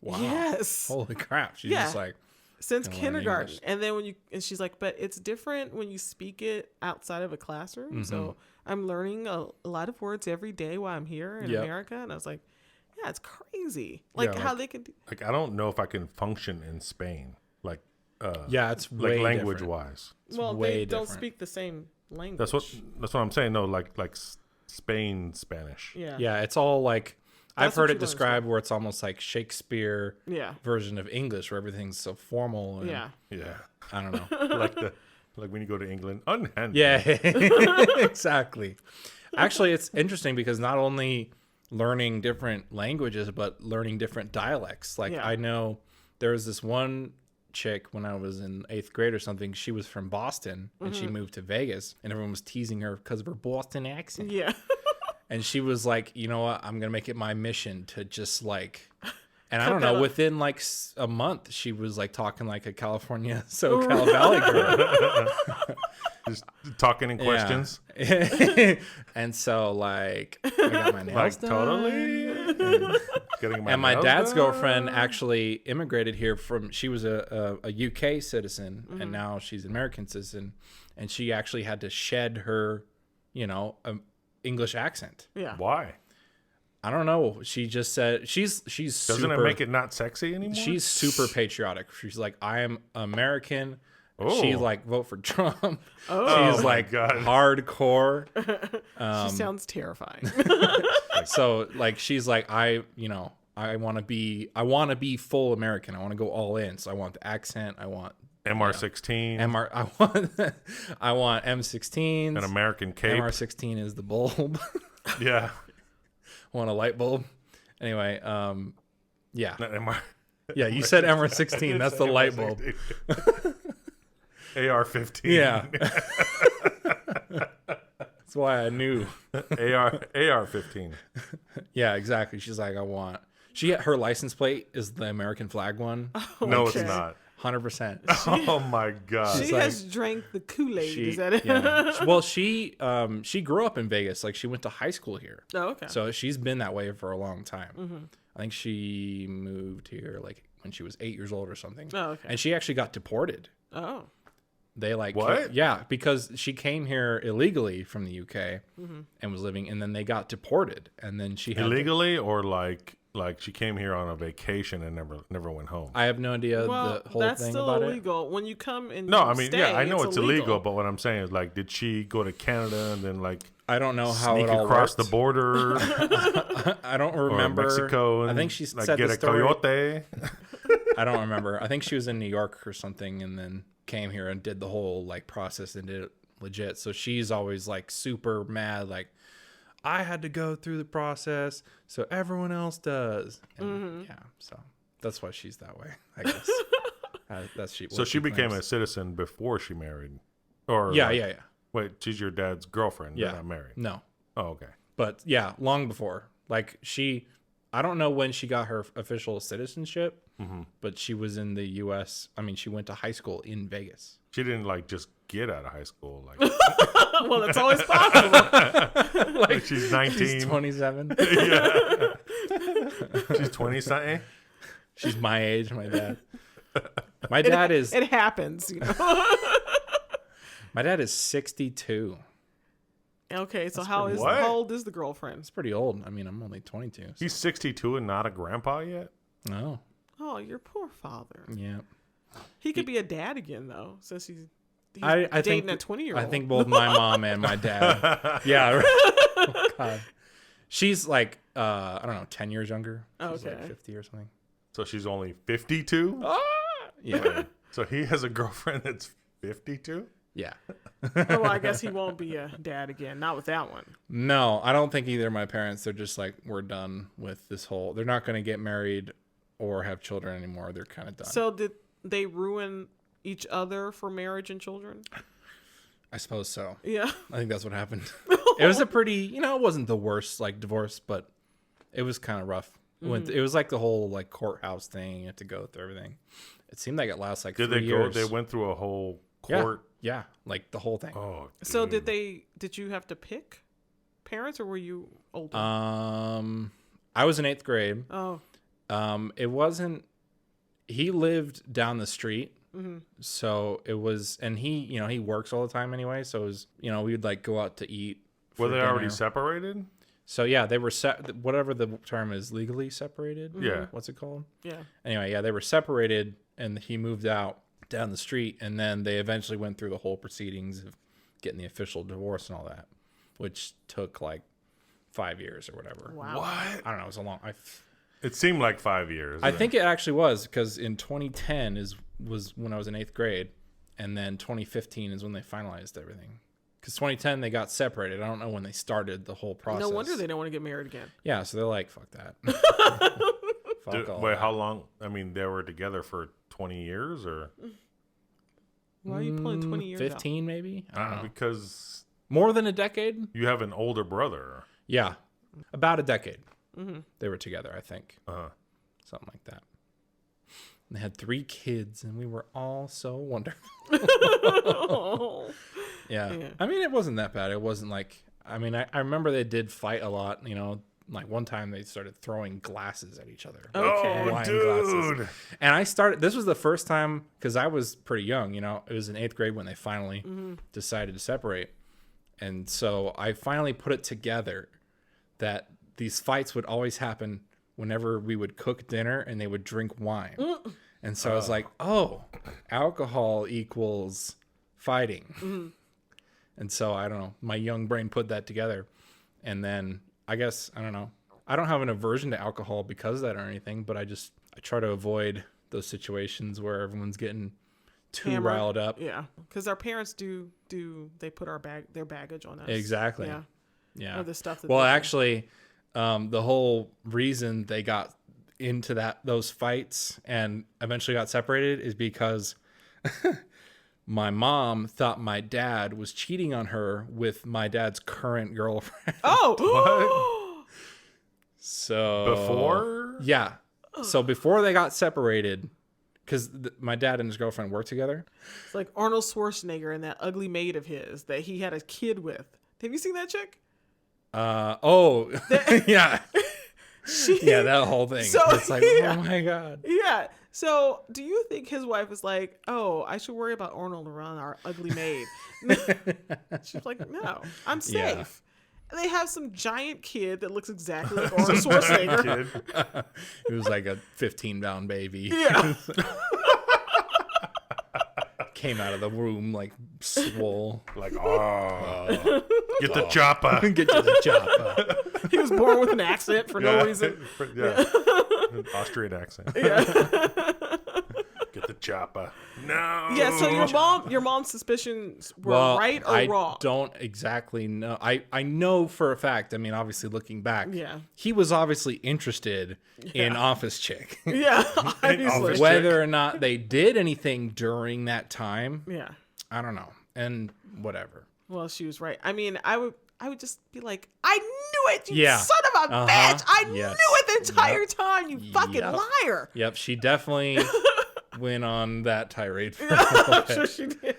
B: Wow.
C: Yes.
B: Holy crap. She's just like.
C: Since kindergarten. And then and she's like, but it's different when you speak it outside of a classroom. So I'm learning a lot of words every day while I'm here in America. And I was like, yeah, it's crazy. Like how they can do.
A: Like, I don't know if I can function in Spain. Like,
B: it's way
A: like language wise.
C: Well, they don't speak the same language.
A: That's what I'm saying. No, like Spain Spanish.
B: Yeah, it's all like. I've heard it described where it's almost like Shakespeare version of English where everything's so formal. And, I don't know.
A: like when you go to England, unhanded.
B: Yeah, exactly. Actually, it's interesting because not only learning different languages, but learning different dialects. Like I know there was this one chick when I was in 8th grade or something. She was from Boston and she moved to Vegas and everyone was teasing her because of her Boston accent.
C: Yeah.
B: And she was like, you know what? I'm going to make it my mission to just like, and I don't know, within like a month, she was like talking like a California SoCal Valley girl.
A: Just talking in questions.
B: And so like, I got my nails done.
A: Totally. Getting my
B: And my
A: nails
B: dad's
A: done?
B: girlfriend actually immigrated here from. She was a UK citizen, and now she's an American citizen, and she actually had to shed her, English accent.
C: Yeah.
A: Why?
B: I don't know. She just said she's
A: Doesn't
B: super,
A: it make it not sexy anymore?
B: She's super patriotic. She's like, I am American.
A: Oh.
B: She like vote for Trump.
C: Oh.
B: She's
A: my
B: like
A: God.
B: hardcore.
C: She sounds terrifying.
B: So like she's like I want to be full American. I want to go all in. So I want the accent. I want
A: MR16.
B: I want M16s.
A: An American cape.
B: MR16 is the bulb.
A: Yeah.
B: I want a light bulb. Anyway, yeah.
A: Not MR.
B: Yeah, you said MR16. That's the light bulb.
A: AR-15.
B: Yeah. That's why I knew.
A: AR-15.
B: Yeah, exactly. She's like, her license plate is the American flag one.
A: No,
C: Okay.
A: it's not.
B: 100%.
A: Oh my God.
C: She has drank the Kool-Aid. Is that it?
B: Yeah. Well, she grew up in Vegas. Like she went to high school here.
C: Oh, okay.
B: So she's been that way for a long time. I think she moved here like when she was 8 years old or something.
C: Oh, okay.
B: And she actually got deported.
C: Oh.
B: They like
A: What?
B: Yeah, because she came here illegally from the UK and was living, and then they got deported, and then she had
A: Illegally or like she came here on a vacation and never went home?
B: I have no idea
C: Well,
B: the whole
C: that's
B: thing
C: still
B: about
C: illegal. When you come and
A: No,
C: you
A: I mean,
C: stay,
A: yeah, I know it's illegal,
C: illegal,
A: but what I'm saying is like, did she go to Canada and then like
B: I don't know how
A: sneak
B: it all
A: across the
B: worked.
A: border
B: I don't remember.
A: or Mexico? And,
B: I think she
A: like,
B: said
A: get
B: the
A: a
B: story.
A: coyote.
B: I don't remember. I think she was in New York or something, and then came here and did the whole like process and did it legit. So she's always like super mad, like I had to go through the process, so everyone else does. And yeah, so that's why she's that way, I guess.
A: So she became a
B: claims.
A: citizen before she married, or
B: Yeah,
A: like-
B: yeah.
A: Wait, she's your dad's girlfriend.
B: Yeah.
A: They're not married.
B: No,
A: Oh, okay.
B: but yeah, long before. Like I don't know when she got her official citizenship, but she was in the U.S. I mean, she went to high school in Vegas.
A: She didn't like just get out of high school. Like,
C: Well, that's always possible.
A: like she's 19.
B: She's 27.
A: Yeah. She's 20 something.
B: She's my age, my dad. My dad is
C: It happens, you know.
B: my dad is 62.
C: Okay, so
A: What?
C: how old is the girlfriend?
B: It's pretty old. I mean, I'm only 22. So.
A: He's 62 and not a grandpa yet.
B: No.
C: Oh, your poor father.
B: Yeah.
C: He could be a dad again though, since he's
B: I
C: dating
B: think
C: a 20-year-old.
B: I think both my mom and my dad. Yeah. Right. Oh, God. She's like I don't know, 10 years younger. She's like
C: Okay.
B: 50 or something.
A: So she's only 52.
B: Yeah.
A: So he has a girlfriend that's 52.
B: Yeah.
C: Oh, well, I guess he won't be a dad again. Not with that one.
B: No, I don't think either of my parents. They're just like, we're done with this whole. They're not going to get married or have children anymore. They're kind of done.
C: So did they ruin each other for marriage and children?
B: I suppose so.
C: Yeah.
B: I think that's what happened. It was a pretty, it wasn't the worst like divorce, but it was kind of rough. It was like the whole like courthouse thing. You had to go through everything. It seemed like it lasted like
A: Did
B: 3
A: they
B: years.
A: go? They went through a whole
B: Yeah.
A: court.
B: Yeah, like the whole thing.
A: Oh.
C: So
A: dude.
C: did you have to pick parents or were you older?
B: I was in 8th grade.
C: Oh.
B: It wasn't. He lived down the street, so it was, and he works all the time anyway. So it was, we'd like go out to eat.
A: Were
B: for
A: they already
B: dinner.
A: separated?
B: So yeah, they were whatever the term is, legally separated.
A: Yeah.
B: What's it called?
C: Yeah.
B: Anyway, yeah, they were separated, and he moved out down the street, and then they eventually went through the whole proceedings of getting the official divorce and all that, which took like 5 years or whatever.
C: Wow.
A: What?
B: I don't know. It was a long.
A: It seemed like 5 years.
B: I think it actually was, because in 2010 was when I was in 8th grade, and then 2015 is when they finalized everything. Because 2010 they got separated. I don't know when they started the whole process.
C: No wonder they don't want to get married again.
B: Yeah, so they're like, fuck that. Fuck all
A: Wait,
B: that.
A: how long? I mean, they were together for 20 years or?
C: Why are you pulling 20 years out?
B: 15 maybe? I don't know.
A: Because
B: More than a decade?
A: you have an older brother.
B: Yeah, about a decade. They were together, I think.
A: Uh-huh.
B: Something like that. And they had 3 kids, and we were all so wonderful.
C: Oh.
B: Yeah.
C: Yeah.
B: I mean, it wasn't that bad. It wasn't like, I remember they did fight a lot, like one time they started throwing glasses at each other.
C: Okay.
B: Wine
A: dude.
B: glasses. And this was the first time, because I was pretty young, you know, it was in 8th grade when they finally decided to separate. And so I finally put it together that these fights would always happen whenever we would cook dinner and they would drink wine. And so I was like, oh, alcohol equals fighting. And so I don't know, my young brain put that together. And then I guess, I don't know, I don't have an aversion to alcohol because of that or anything, but I try to avoid those situations where everyone's getting too
C: Hammered.
B: riled up.
C: Yeah, because our parents they put their baggage on us.
B: Exactly.
C: Or the stuff that
B: well,
C: they do.
B: actually, the whole reason they got into those fights and eventually got separated is because my mom thought my dad was cheating on her with my dad's current girlfriend.
C: Oh,
B: So
A: Before?
B: Yeah. So before they got separated, because my dad and his girlfriend worked together.
C: it's like Arnold Schwarzenegger and that ugly maid of his that he had a kid with. Have you seen that chick?
B: Yeah. Yeah, that whole thing.
C: So,
B: It's like,
C: yeah.
B: oh my God.
C: Yeah. So, do you think his wife was like, "Oh, I should worry about Arnold around our ugly maid"? She's like, "No, I'm safe."
B: Yeah.
C: And they have some giant kid that looks exactly like Arnold Schwarzenegger.
A: Kid.
B: It was like a 15-pound baby.
C: Yeah.
B: Came out of the womb like swole.
A: Like, oh. Get the chopper.
B: Get to the chopper.
C: He was born with an accent for no reason.
A: Yeah. An Austrian accent.
C: Yeah.
A: Get the chopper. No.
C: Yeah. So your mom's suspicions were right or
B: I
C: wrong?
B: don't exactly know. I know for a fact. I mean, obviously looking back,
C: Yeah.
B: he was obviously interested in Office Chick.
C: Yeah. Obviously.
A: Office
B: Whether or not they did anything during that time,
C: Yeah.
B: I don't know. And whatever.
C: Well, she was right. I mean, I would just be like, I knew it, you
B: Yeah.
C: son of a bitch! I knew it the entire time, you fucking
B: Yep.
C: liar.
B: Yep, she definitely went on that tirade for a
C: I'm
B: little bit.
C: sure she did.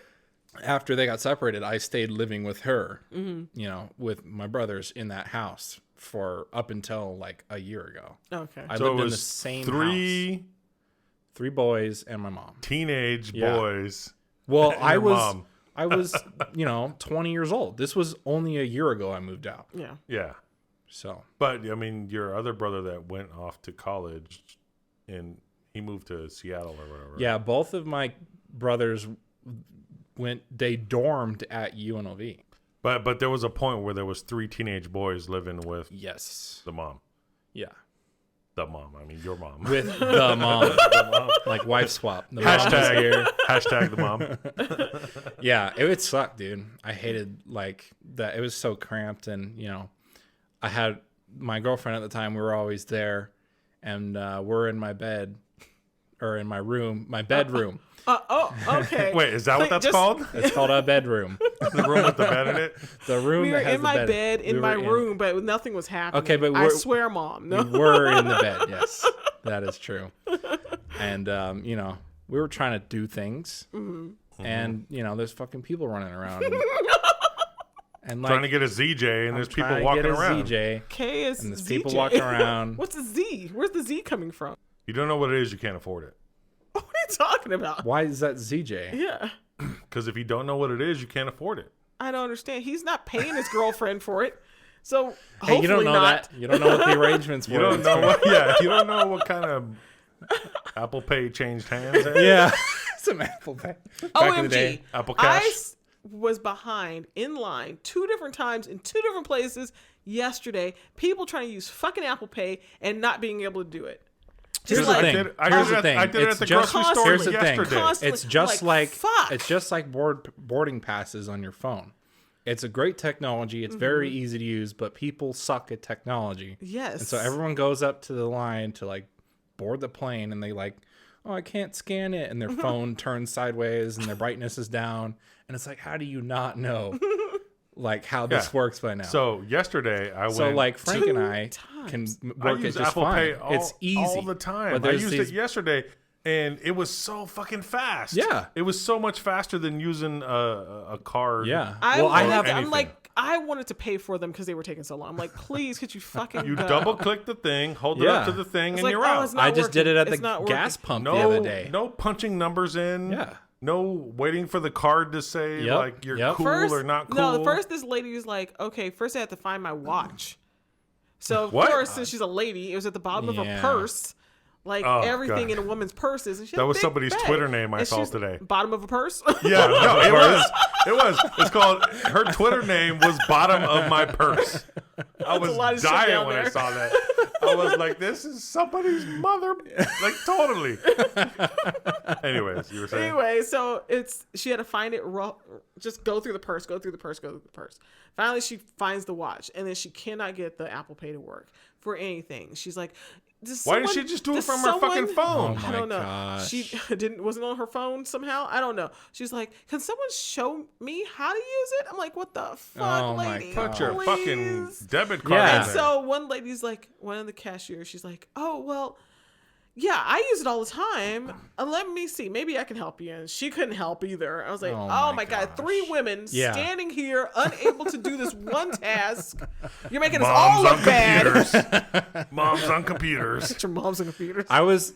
B: After they got separated, I stayed living with her, you know, with my brothers in that house for up until like a year ago.
C: Okay.
B: I
A: So it
B: lived in
A: was
B: the same
A: three
B: house. 3 boys and my mom.
A: teenage
B: Yeah.
A: boys.
B: Well,
A: and
B: I
A: your
B: was,
A: mom.
B: I was, you know, 20 years old. This was only a year ago I moved out.
C: Yeah.
A: Yeah.
B: So,
A: But, I mean, your other brother that went off to college and he moved to Seattle or whatever.
B: yeah, both of my brothers they dormed at UNLV.
A: But there was a point where there was 3 teenage boys living with
B: Yes.
A: the mom.
B: Yeah.
A: The mom. I mean, your mom.
B: With the mom.
A: The mom.
B: Like wife swap. The mom was
A: Hashtag
B: here.
A: Hashtag the mom.
B: Yeah, it would suck, dude. I hated like that. It was so cramped, and you know, I had my girlfriend at the time. We were always there, and we're in my bed or in my room, my bedroom.
C: Okay.
A: Wait, is that what that's
C: just-
A: called?
B: It's called a bedroom.
A: The room with the bed in it?
B: The room.
C: We were
B: that has
C: in
B: the
C: my
B: bed.
C: bed in
B: We
C: my
B: were
C: room, but nothing was happening.
B: Okay, but
C: I
B: we're-
C: swear, Mom. No.
B: We were in the bed. Yes, that is true. And you know, we were trying to do things, and you know, there's fucking people running around. And like
A: Trying to get a ZJ and there's people
B: trying to
A: walking
B: get a
A: around.
B: ZJ,
C: K is
B: and there's
C: ZJ.
B: people walking around.
C: What's a Z? Where's the Z coming from?
A: You don't know what it is, you can't afford it.
C: What are you talking about?
B: Why is that ZJ?
C: Yeah.
A: Because if you don't know what it is, you can't afford it.
C: I don't understand. He's not paying his girlfriend for it. So
B: Hey,
C: hopefully
B: you don't know
C: not.
B: that. You don't know what the arrangements were.
A: You don't know what. Yeah, you don't know what kind of Apple Pay changed hands.
B: Yeah, some Apple Pay. Back in the day.
C: OMG.
A: Apple
C: I
A: Cash.
C: was behind in line 2 different times in 2 different places yesterday. People trying to use fucking Apple Pay and not being able to do it.
B: Here's
C: Just
B: the
C: like,
B: thing.
A: I
B: Here's
A: did
B: the
A: it
B: thing.
A: I did it
B: It's
A: at the
B: just-
A: grocery store
B: here's the thing.
A: yesterday.
C: Constantly.
B: It's just like
C: fuck.
B: it's just like boarding passes on your phone. It's a great technology. It's very easy to use, but people suck at technology.
C: Yes.
B: And so everyone goes up to the line to like board the plane, and they like, oh, I can't scan it, and their phone turns sideways and their brightness is down, and it's like, how do you not know like how this
A: Yeah.
B: works by now?
A: So yesterday I went.
B: So like Frank and I
C: times.
B: can
A: I
B: work it
A: use
B: just
A: Apple
B: fine.
A: Pay all,
B: It's easy
A: all the time.
B: But
A: I
B: there's
A: used
B: these-
A: it yesterday, and it was so fucking fast.
B: Yeah.
A: it was so much faster than using a card.
B: Yeah.
C: I'm
B: well, I
C: like,
B: have
C: I'm
A: anything.
C: like, I wanted to pay for them because they were taking so long. I'm like, please, could you fucking
A: You
C: go?
A: double click the thing, hold it up to the thing,
C: It's
A: and
C: like,
A: you're
C: oh,
A: out.
C: it's not
B: I just did it at
C: working.
B: the
C: It's not
B: gas
C: working.
B: pump the other day.
A: No punching numbers in.
B: Yeah.
A: No waiting for the card to say like you're cool or not cool.
C: No, first this lady was like, okay, first I had to find my watch. So of
A: What?
C: course, since she's a lady, it was at the bottom of her purse. Like everything
A: God.
C: in a woman's purse is. And she had
A: That
C: a
A: was
C: big
A: somebody's
C: bag.
A: Twitter name I
C: And
A: saw
C: she's
A: today.
C: Bottom of a purse?
A: Yeah, no, it was. It was. It's called, her Twitter name was bottom of my purse. I was dying when I saw that. I was like, this is somebody's mother. Like, totally. Anyways, you were saying?
C: Anyway, so she had to find it, just go through the purse. Finally, she finds the watch, and then she cannot get the Apple Pay to work for anything. She's like,
A: why didn't she just do it from her fucking phone?
B: Oh
C: I don't know.
B: gosh.
C: She wasn't on her phone somehow. I don't know. She's like, can someone show me how to use it? I'm like, what the fuck,
B: Oh my
C: lady?
B: God.
A: Put your
C: Please.
A: fucking debit card
B: Yeah.
A: in
C: And
A: there.
C: so one lady's like, one of the cashiers, she's like, oh, well, yeah, I use it all the time. Let me see. Maybe I can help you. And she couldn't help either. I was like, oh my God. 3 women standing here unable to do this one task. You're making us all look bad.
A: Moms on computers.
C: Your mom's on computers.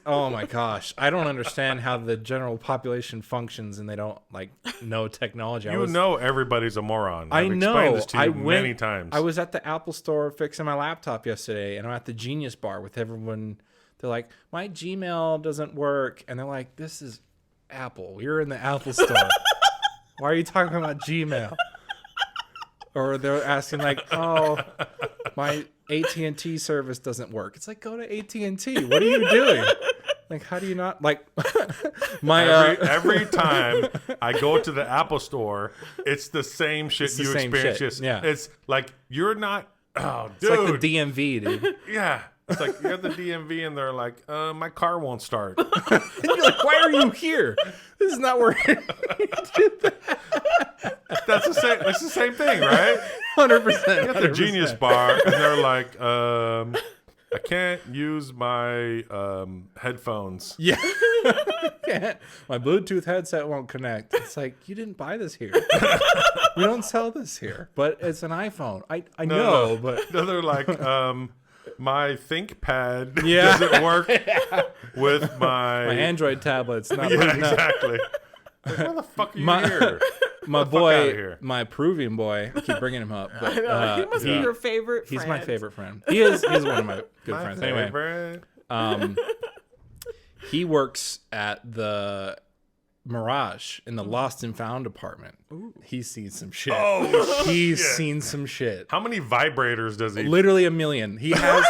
B: Oh my gosh. I don't understand how the general population functions and they don't like know technology.
A: You know everybody's a moron.
B: I
A: I've
B: know.
A: explained this to you many times.
B: I was at the Apple store fixing my laptop yesterday, and I'm at the Genius bar with everyone. They're like, my Gmail doesn't work. And they're like, this is Apple. You're in the Apple store. Why are you talking about Gmail? Or they're asking like, oh, my AT&T service doesn't work. It's like, go to AT&T. What are you doing? Like, how do you not like
A: every time I go to the Apple store, it's the same shit you experience. It's like, you're not, oh, dude.
B: It's like the DMV, dude.
A: Yeah. It's like, you're at the DMV and they're like, my car won't start.
B: And you're like, why are you here? This is not working.
A: That's the same. It's the same thing, right?
B: 100%.
A: You're at the Genius bar and they're like, I can't use my headphones.
B: Yeah. My Bluetooth headset won't connect. It's like, you didn't buy this here. We don't sell this here. But it's an iPhone. I know, but
A: no, they're like, my ThinkPad doesn't work with my
B: Android tablet's not
A: yeah,
B: working out.
A: exactly. Like, where the fuck are you here?
B: My boy, my Peruvian boy, I keep bringing him up. But,
C: I know. He must be your favorite friend.
B: He's my favorite friend. He's one of my good friends.
A: Favorite.
B: Anyway, he works at the Mirage in the Lost and Found department. Ooh. He's seen some shit.
A: Oh,
B: he's seen some shit.
A: How many vibrators does he?
B: Literally 1 million. He has.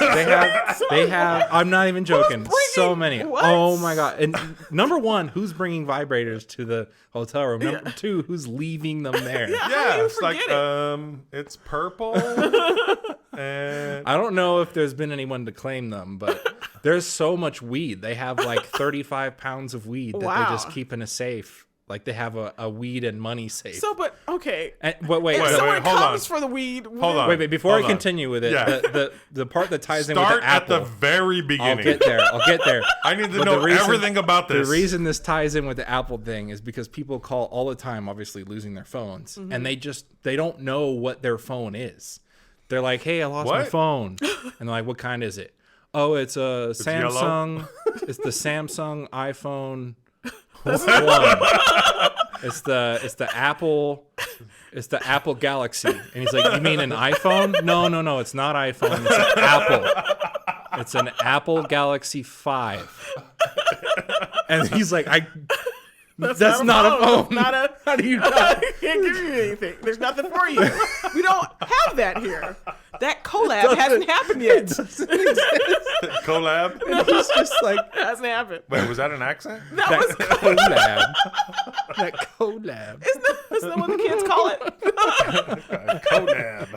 B: They have. I'm not even joking. So many.
C: What?
B: Oh my god. And number 1, who's bringing vibrators to the hotel room? Number 2, who's leaving them there?
A: Yeah, it's like it's purple. And
B: I don't know if there's been anyone to claim them, but there's so much weed. They have like 35 pounds of weed that they just keep in a safe. Like they have a weed and money safe.
C: So, but okay.
B: And, wait,
C: if someone
A: hold
C: comes
A: on.
C: for the weed,
A: Hold on.
B: Wait, before I continue with it, the part that ties in with the
A: at
B: Apple.
A: the very beginning.
B: I'll get there.
A: I need to know everything about this.
B: The reason this ties in with the Apple thing is because people call all the time, obviously losing their phones, and they don't know what their phone is. They're like, "Hey, I lost my phone," and they're like, "What kind is it?" Oh, it's a Samsung. It's the Samsung iPhone 1. It's the Apple. It's the Apple Galaxy. And he's like, "You mean an iPhone?" No, it's not iPhone. It's an Apple. It's an Apple Galaxy 5. And he's like, That's not a phone.
C: Not a.
B: How do you not?
C: I can't give you anything. There's nothing for you. We don't have that here. That collab hasn't happened yet.
A: Collab?
B: It's just like,
C: It hasn't happened.
A: Wait, was that an accent?
C: That
B: that
C: was
B: collab. That collab.
C: Isn't that what the kids call it?
A: Collab.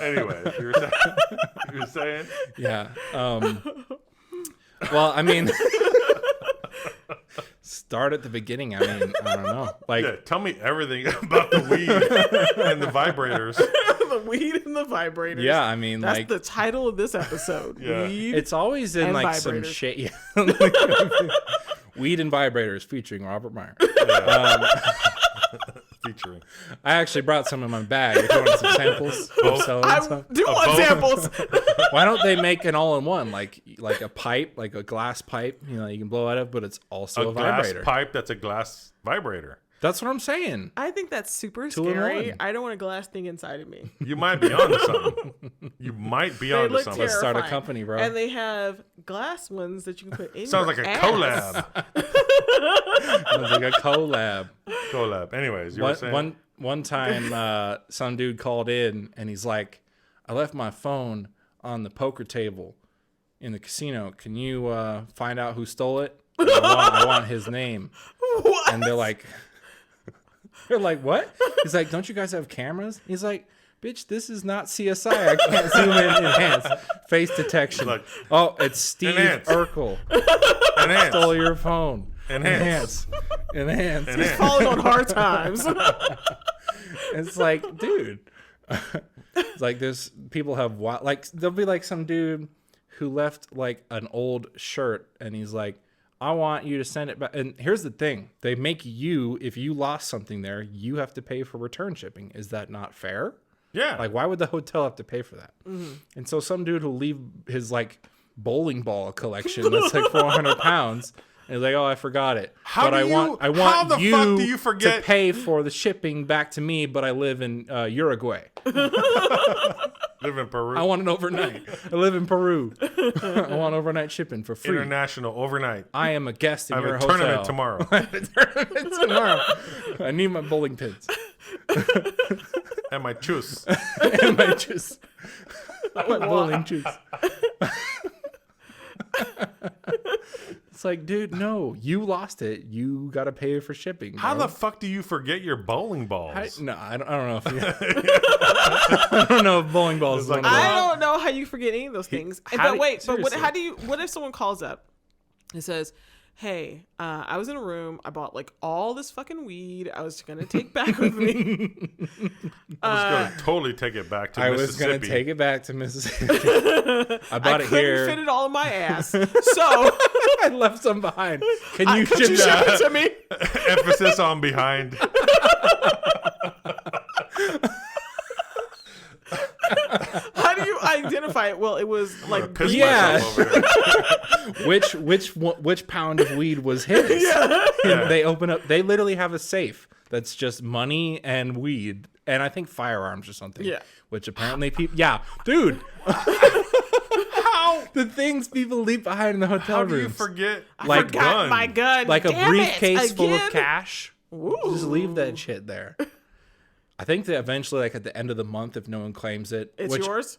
A: Anyway, you were saying?
B: Yeah. Well, I mean, start at the beginning. I mean, I don't know. Like,
A: Yeah, tell me everything about the weed and the vibrators.
C: The weed and the vibrators.
B: yeah, I mean,
C: That's
B: like,
C: the title of this episode.
A: Yeah.
C: Weed.
B: it's always in
C: and
B: like some
C: vibrators.
B: shit. Yeah. Weed and Vibrators featuring Robert Meyer.
A: featuring.
B: I actually brought some in my bag. If you want some samples, I'm selling
C: I
B: some.
C: do want samples.
B: Why don't they make an all-in-one, like a pipe, like a glass pipe, you know, you can blow out of, but it's also a
A: glass
B: vibrator.
A: pipe that's a glass vibrator.
B: That's what I'm saying.
C: I think that's super
B: 2 in
C: scary.
B: 1.
C: I don't want a glass thing inside of me.
A: You might be onto something. You might be onto
C: look
A: something.
B: Let's start a
C: terrifying.
B: company, bro.
C: And they have glass ones that you can put in
A: Sounds
C: your
A: like a
C: ass.
A: collab.
B: Sounds like a collab.
A: Collab. Anyways, you were saying?
B: One time, some dude called in and he's like, I left my phone on the poker table in the casino. Can you find out who stole it? I want his name.
C: What?
B: And they're like, what? He's like, don't you guys have cameras? He's like, bitch, this is not CSI. I can't zoom in and enhance. Face detection.
A: Like,
B: oh, it's Steve
A: enhance.
B: Urkel.
A: Enhance.
B: Stole your phone.
A: Enhance.
B: Enhance.
C: He's falling on hard times.
B: It's like, dude. It's like there's people have like there'll be like some dude who left like an old shirt and he's like, I want you to send it back. And here's the thing. They make you, if you lost something there, you have to pay for return shipping. Is that not fair?
A: Yeah.
B: Like, why would the hotel have to pay for that?
C: Mm-hmm.
B: And so some dude will leave his like bowling ball collection that's like 400 pounds. And he's like, oh, I forgot it.
A: How
B: but
A: do
B: I
A: how
B: want
A: the
B: you
A: fuck do you forget?
B: to pay for the shipping back to me, but I live in Uruguay.
A: Live in Peru.
B: I want an overnight. I live in Peru. I want overnight shipping for free.
A: International overnight.
B: I am a guest in
A: I have
B: your
A: a
B: hotel.
A: tournament tomorrow.
B: I have a tournament tomorrow. I need my bowling pins.
A: And my juice.
B: And my juice. My bowling juice. It's like, dude, no, you lost it. You got to pay for shipping.
A: How
B: bro.
A: the fuck do you forget your bowling balls?
B: I don't know if I don't know if bowling balls is
A: It's like
B: one of
C: I
B: those.
C: don't know how you forget any of those things.
B: how
C: But
B: do-
C: wait, but
B: seriously.
C: what if someone calls up and says, hey, I was in a room. I bought like all this fucking weed. I was going to take back with me.
A: I was going to totally take it back to
B: I was
A: Mississippi.
B: going to take it back to Mississippi. I bought
C: I
B: it
C: couldn't
B: here.
C: fit it all in my ass. So
B: I left some behind. Can you
C: could
B: ship
C: you ship
B: that?
C: it to me?
A: Emphasis on behind.
C: How do you identify it? Well, it was like
A: Piss
B: Yeah.
A: myself over here.
B: which pound of weed was his? And they open up. They literally have a safe that's just money and weed, and I think firearms or something.
C: Yeah.
B: Which apparently people. Yeah, dude.
A: How?
B: The things people leave behind in the hotel
A: How do you
B: rooms.
A: forget?
B: Like
A: your
C: Forgot
A: gun?
C: my gun.
B: Like a
C: Damn
B: briefcase
C: it,
B: full of
C: again?
B: cash.
C: Ooh.
B: Just leave that shit there. I think that eventually, like at the end of the month, if no one claims it,
C: It's yours.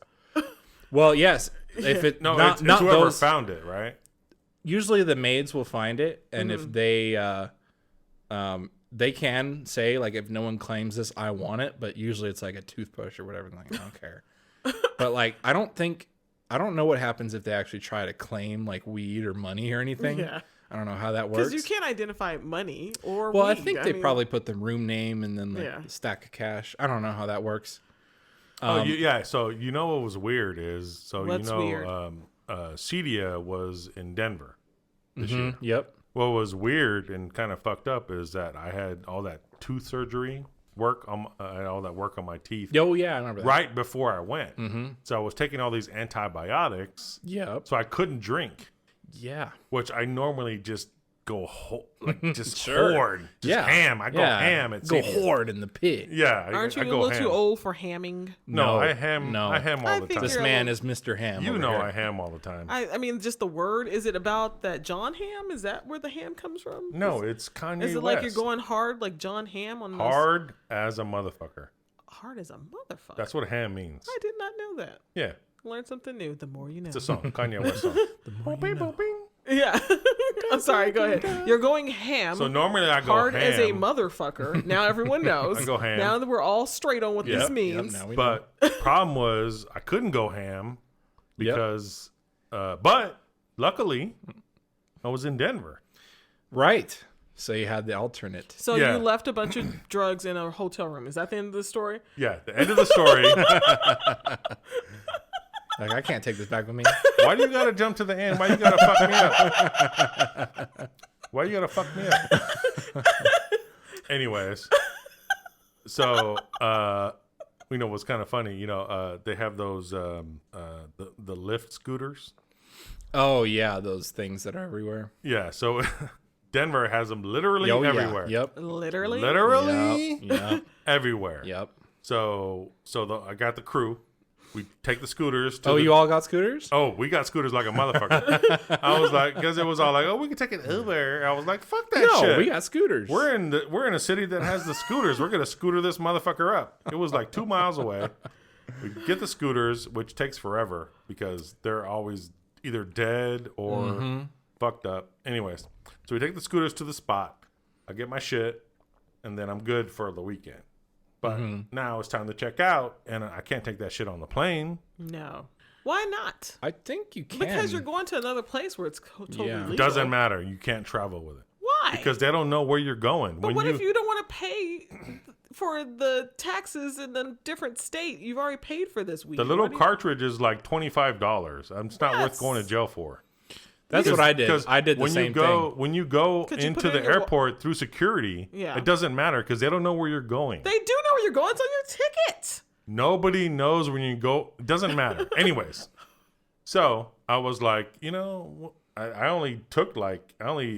B: Well, yes. If it
A: No,
B: not
A: it's
B: not
A: whoever
B: those.
A: found it, right?
B: Usually the maids will find it, and
C: Mm-hmm.
B: if they can say like if no one claims this, I want it. But usually it's like a toothbrush or whatever. Like I don't care. But like I don't know what happens if they actually try to claim like weed or money or anything.
C: Yeah.
B: I don't know how that works.
C: Because you can't identify money or
B: Well,
C: weed.
B: I think they
C: mean,
B: probably put the room name and then like
C: Yeah.
B: a stack of cash. I don't know how that works.
A: Yeah. So you know what was weird is
C: What's weird?
A: Cedia was in Denver this year.
B: Yep.
A: What was weird and kind of fucked up is that I had all that tooth surgery work on all that work on my teeth
B: Oh yeah, I remember that.
A: right before I went. So I was taking all these antibiotics,
B: Yep.
A: so I couldn't drink,
B: Yeah.
A: which I normally just go just
B: Sure.
A: hoard, just
B: Yeah.
A: ham. I go
B: Yeah.
A: ham at
B: Go
A: Cedia.
B: hoard in the pit.
A: Yeah,
C: Aren't you
A: I
C: a
A: go
C: little
A: ham.
C: too old for hamming?
A: No,
B: No,
A: I ham.
B: no.
A: I ham all
C: I
A: the
C: think
A: time.
B: This
C: You're a
B: man
C: little-
B: is Mr. Ham.
A: You
B: over
A: know
B: here.
A: I ham all the time.
C: I mean, just the word. Is it about that John Ham? Is that where the ham comes from?
A: No, it's Kanye
C: Is it
A: West.
C: like you're going hard like John Ham on those-
A: hard as a motherfucker?
C: Hard as a motherfucker.
A: That's what ham means.
C: I did not know that.
A: Yeah,
C: Learn something new. The more you know.
A: it's a song, Kanye West song.
C: Yeah. I'm sorry. Go ahead. You're going ham.
A: So normally I go
C: hard
A: ham,
C: as a motherfucker. Now everyone knows.
A: I go ham.
C: Now that we're all straight on what this
A: Yep,
C: means.
B: now we know.
A: but problem was I couldn't go ham because, but luckily I was in Denver.
B: Right. So you had the alternate.
C: So
A: Yeah.
C: you left a bunch of drugs in a hotel room. Is that the end of the story?
A: Yeah, the end of the story.
B: Like I can't take this back with me.
A: Why do you gotta jump to the end? Why you gotta fuck me up? Why you gotta fuck me up? Anyways, So, what's kind of funny, they have those the Lyft scooters.
B: Oh yeah, those things that are everywhere.
A: Yeah, so Denver has them literally
B: Oh, yeah.
A: everywhere.
B: Yep.
A: Literally
B: Yep.
A: everywhere.
B: Yep.
A: So I got the crew. We take the scooters. To
B: You all got scooters?
A: Oh, we got scooters like a motherfucker. I was like, because it was all like, oh, we can take an Uber. I was like, fuck that shit.
B: No, we got scooters.
A: We're in a city that has the scooters. We're gonna scooter this motherfucker up. It was like 2 miles away. We get the scooters, which takes forever because they're always either dead or fucked up. Anyways, so we take the scooters to the spot. I get my shit, and then I'm good for the weekend. But now it's time to check out, and I can't take that shit on the plane.
C: No. Why not?
B: I think you can.
C: Because you're going to another place where it's totally legal.
A: Doesn't matter. You can't travel with it.
C: Why?
A: Because they don't know where you're going.
C: But what if you don't want to pay for the taxes in a different state? You've already paid for this week.
A: The little cartridge is like $25. It's not worth going to jail for.
B: That's what I did. I did the same thing.
A: When you go into the airport through security, it doesn't matter because they don't know where you're going.
C: They do know where you're going. It's on your ticket.
A: Nobody knows when you go. It doesn't matter. Anyways, so I was like, I only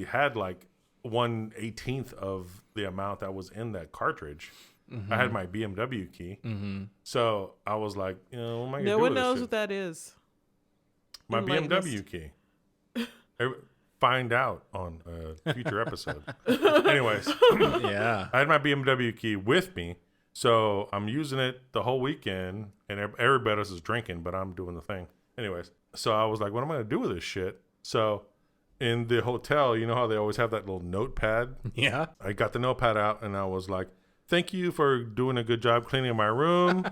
A: had like 1/18 of the amount that was in that cartridge. I had my BMW key. So I was like, what am I going to do with this?
C: No one knows what that is.
A: My BMW key. Find out on a future episode. Anyways,
B: yeah,
A: I had my BMW key with me, so I'm using it the whole weekend, and everybody else is drinking, but I'm doing the thing. Anyways, so I was like, what am I going to do with this shit? So in the hotel, you know how they always have that little notepad?
B: Yeah.
A: I got the notepad out, and I was like, thank you for doing a good job cleaning my room.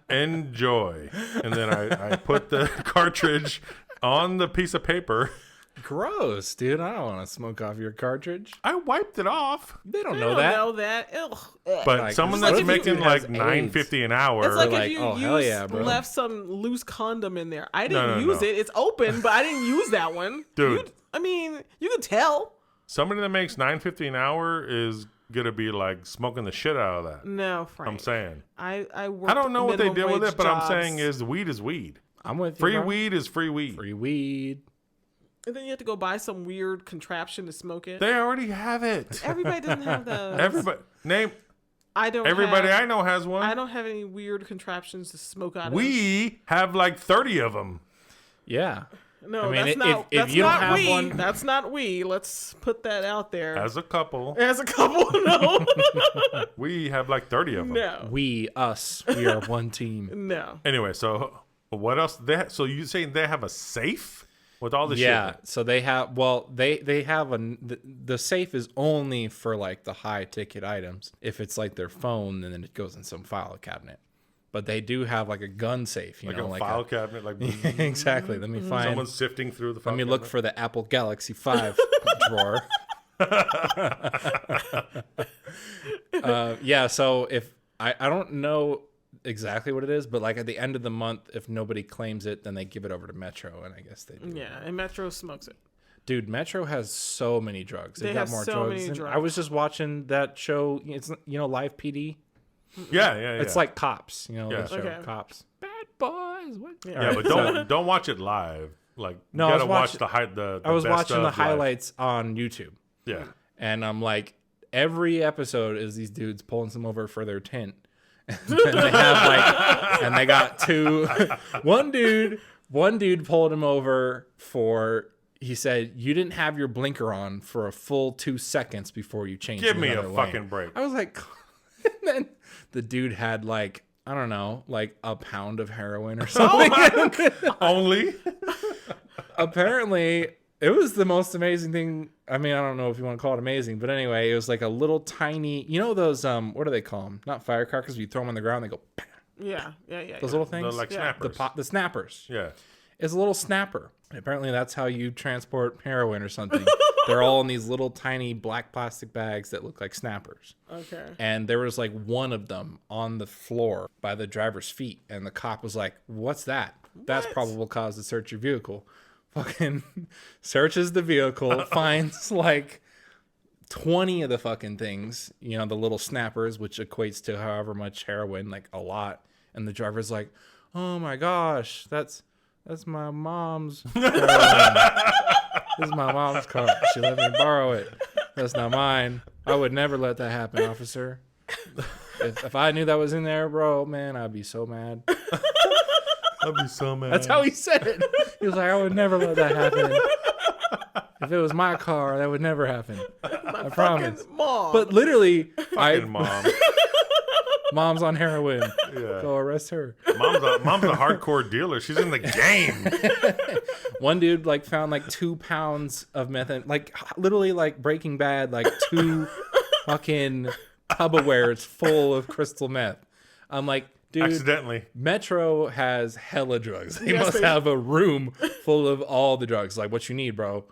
A: Enjoy. And then I put the cartridge on the piece of paper.
B: Gross, dude. I don't want to smoke off your cartridge.
A: I wiped it off.
B: They don't
C: know
B: that.
C: Ugh.
A: But
B: like,
A: someone
B: like
A: that's making like $9.50 an hour.
C: It's like
B: like,
C: if you
B: hell yeah, bro.
C: left some loose condom in there. I didn't
A: No.
C: use it. It's open, but I didn't use that one.
A: Dude.
C: You can tell.
A: Somebody that makes $9.50 an hour is gonna be like smoking the shit out of that.
C: No, Frank.
A: I'm saying.
C: I worked
A: I don't know what they
C: minimum
A: did with
C: wage
A: it, but
C: jobs.
A: I'm saying is weed is weed.
B: I'm with you.
A: Free
B: bro.
A: weed is free weed.
B: Free weed.
C: And then you have to go buy some weird contraption to smoke it.
A: They already have it.
C: Everybody doesn't have those.
A: I know has one.
C: I don't have any weird contraptions to smoke out of.
A: We have like 30 of them.
B: Yeah.
C: No,
B: I mean,
C: that's not.
B: if
C: That's
B: you don't
C: not
B: have
C: we.
B: one-
C: That's not we. Let's put that out there.
A: As a couple,
C: As a couple, no,
A: we have like 30 of them.
C: no,
B: We are one team.
C: no.
A: Anyway, so what else? So you saying they have a safe with all the
B: Yeah.
A: shit?
B: So they have. Well, they have the safe is only for like the high ticket items. If it's like their phone, then it goes in some file cabinet. But they do have like a gun safe,
A: Like a file cabinet, like
B: exactly. Let me find.
A: someone's sifting through the file
B: Let me
A: cabinet.
B: look for the Apple Galaxy 5 drawer. Yeah, so if I don't know exactly what it is, but like at the end of the month, if nobody claims it, then they give it over to Metro, and I guess they do.
C: Yeah, and Metro smokes it.
B: Dude, Metro has so many drugs.
C: They
B: got
C: have
B: more
C: so
B: drugs.
C: many
B: than-
C: drugs.
B: I was just watching that show. It's Live PD.
A: Yeah.
B: It's like Cops.
A: Yeah.
B: The show
C: Okay.
B: Cops. Bad boys. What?
C: Yeah.
A: Yeah,
B: All right,
A: but
B: so-
A: don't watch it live. Like
B: No,
A: you
B: I
A: gotta
B: was
A: watch
B: watching-
A: the
B: I was
A: best
B: watching
A: of
B: the
A: live.
B: highlights on YouTube.
A: Yeah.
B: And I'm like, every episode is these dudes pulling some over for their tent. And they have like, and they got two. One dude pulled him over for. He said, "You didn't have your blinker on for a full 2 seconds before you changed."
A: Give
B: to
A: me a
B: another lane."
A: fucking break.
B: I was like, and then the dude had like, I don't know, like a pound of heroin or something.
A: Only
B: Apparently it was the most amazing thing. I mean, I don't know if you want to call it amazing, but anyway, it was like a little tiny, those what do they call them? Not firecrackers. You throw them on the ground, they go. Bam.
C: Yeah.
B: Those little things.
A: the like
C: Yeah.
A: snappers.
B: The snappers.
A: Yeah.
B: It's a little snapper. And apparently that's how you transport heroin or something. They're all in these little tiny black plastic bags that look like snappers.
C: Okay.
B: And there was like one of them on the floor by the driver's feet. And the cop was like, "What's that? That's probable cause to search your vehicle." Fucking searches the vehicle, finds like 20 of the fucking things, you know, the little snappers, which equates to however much heroin, like a lot. And the driver's like, oh my gosh, that's my mom's heroin. This is my mom's car. She let me borrow it. That's not mine. I would never let that happen, officer. If I knew that was in there, bro, man, I'd be so mad.
A: I'd be so mad.
B: That's how he said it. He was like, I would never let that happen. If it was my car, that would never happen. I promise.
C: Mom.
B: But literally,
A: Mom.
B: Mom's on heroin.
A: Yeah.
B: Go arrest her.
A: Mom's a hardcore dealer. She's in the game.
B: One dude like found like 2 pounds of meth, like literally like Breaking Bad, like 2 fucking Tupperwares full of crystal meth. I'm like, dude,
A: Accidentally.
B: Metro has hella drugs. They
C: Yes,
B: must
C: they-
B: have a room full of all the drugs. Like, what you need, bro?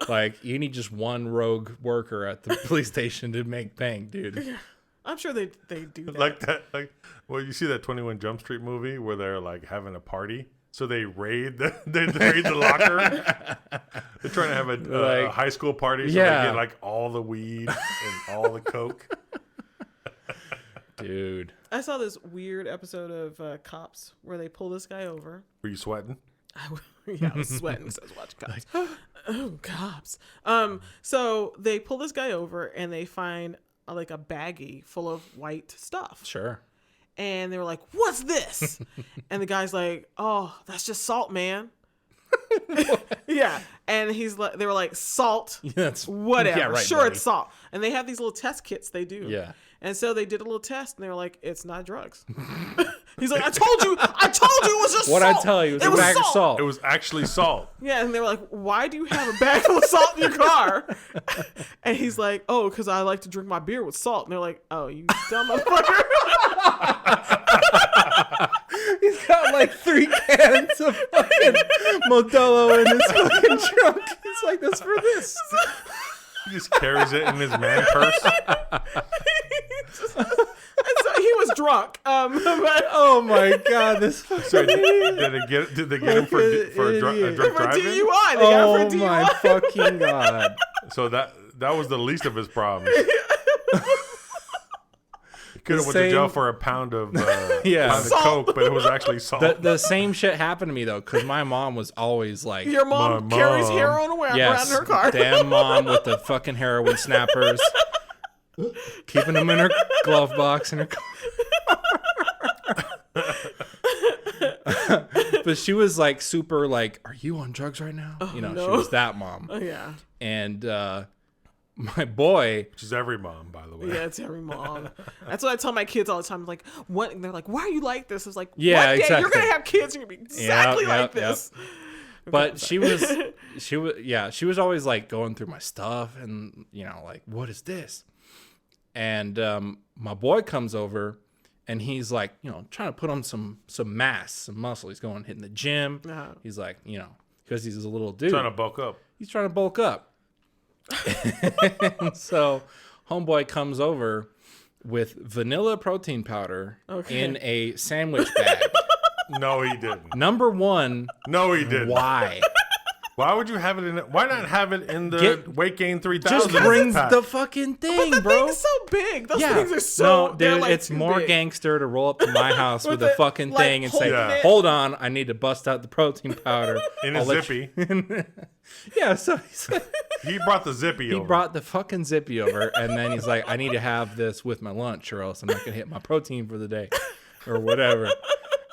B: Like, you need just one rogue worker at the police station to make bank, dude.
C: I'm sure they do that.
A: Like that. Like, well, you see that 21 Jump Street movie where they're like having a party. So they raid the locker. They're trying to have a high school party. So they get like all the weed and all the coke.
B: Dude.
C: I saw this weird episode of Cops where they pull this guy over.
A: Were you sweating?
C: Yeah, I was sweating because I was watching Cops. Oh, Cops. So they pull this guy over and they find like a baggie full of white stuff.
B: Sure.
C: And they were like, "What's this?" And the guy's like, "Oh, that's just salt, man." Yeah. And they were like, "Salt,
B: That's
C: whatever.
B: Yeah, right,
C: sure,
B: buddy.
C: it's salt." And they have these little test kits they do.
B: Yeah.
C: And so they did a little test, and they were like, "It's not drugs." He's like, I told you it was just
B: What'd
C: salt.
B: I tell you? It was a bag of salt.
A: It was actually salt.
C: Yeah, and they were like, "Why do you have a bag full of salt in your car?" And he's like, "Oh, because I like to drink my beer with salt." And they're like, "Oh, you dumb motherfucker."
B: He's got like 3 cans of fucking Modelo in his fucking trunk. He's like, "That's for this."
A: He just carries it in his man purse.
C: And so he was drunk. But
B: Oh my god, this
A: So
B: fucking
A: did they get him for a drunk
B: idiot.
C: for
A: driving?
C: DUI, they got him
B: Oh
C: for
B: my
C: DUI.
B: fucking god.
A: So that was the least of his problems. Could have went to
B: same-
A: jail for a pound of
B: Yeah.
A: pound of
C: Salt.
A: coke, but it was actually salt.
B: The same shit happened to me though, because my mom was always like,
C: Your mom
A: My
C: carries
A: mom.
C: heroin around
B: yes,
C: in her car.
B: damn mom with the fucking heroin snappers, keeping them in her glove box in her car. But she was like super like, "Are you on drugs right now?" You know,
C: no.
B: she was that mom.
C: Oh, yeah.
B: And my boy,
A: Which is every mom, by the way.
C: Yeah, it's every mom. That's what I tell my kids all the time. Like, what? And they're like, "Why are you like this?" It's like,
B: Yeah,
C: one day
B: exactly.
C: you're gonna have kids. And you're gonna be exactly like
B: yep.
C: this.
B: but she was always like going through my stuff and, you know, like, "What is this?" And my boy comes over and he's like, you know, trying to put on some mass, some muscle. He's going hitting the gym.
C: Uh-huh.
B: He's like, you know, because he's a little dude.
A: Trying to bulk up.
B: He's trying to bulk up. And so homeboy comes over with vanilla protein powder in a sandwich bag.
A: No, he didn't.
B: Number one,
A: No, he didn't.
B: why?
A: Why would you have it in it? Why not have it in the
B: Get-
A: Weight Gain 3000?
B: Just bring
A: pack?
B: the fucking thing,
C: The
B: bro.
C: thing's so big. Those
B: Yeah,
C: things are so.
B: no,
C: they're
B: dude,
C: like
B: it's
C: too
B: more
C: big.
B: gangster to roll up to my house with a
C: With it,
B: fucking
C: like,
B: thing and say,
C: holding it.
B: "Hold on, I need to bust out the protein powder."
A: in a
B: I'll let
A: zippy.
B: Yeah, so
A: He brought the zippy
B: he
A: over.
B: brought the fucking zippy over, and then he's like, "I need to have this with my lunch, or else I'm not gonna hit my protein for the day, or whatever."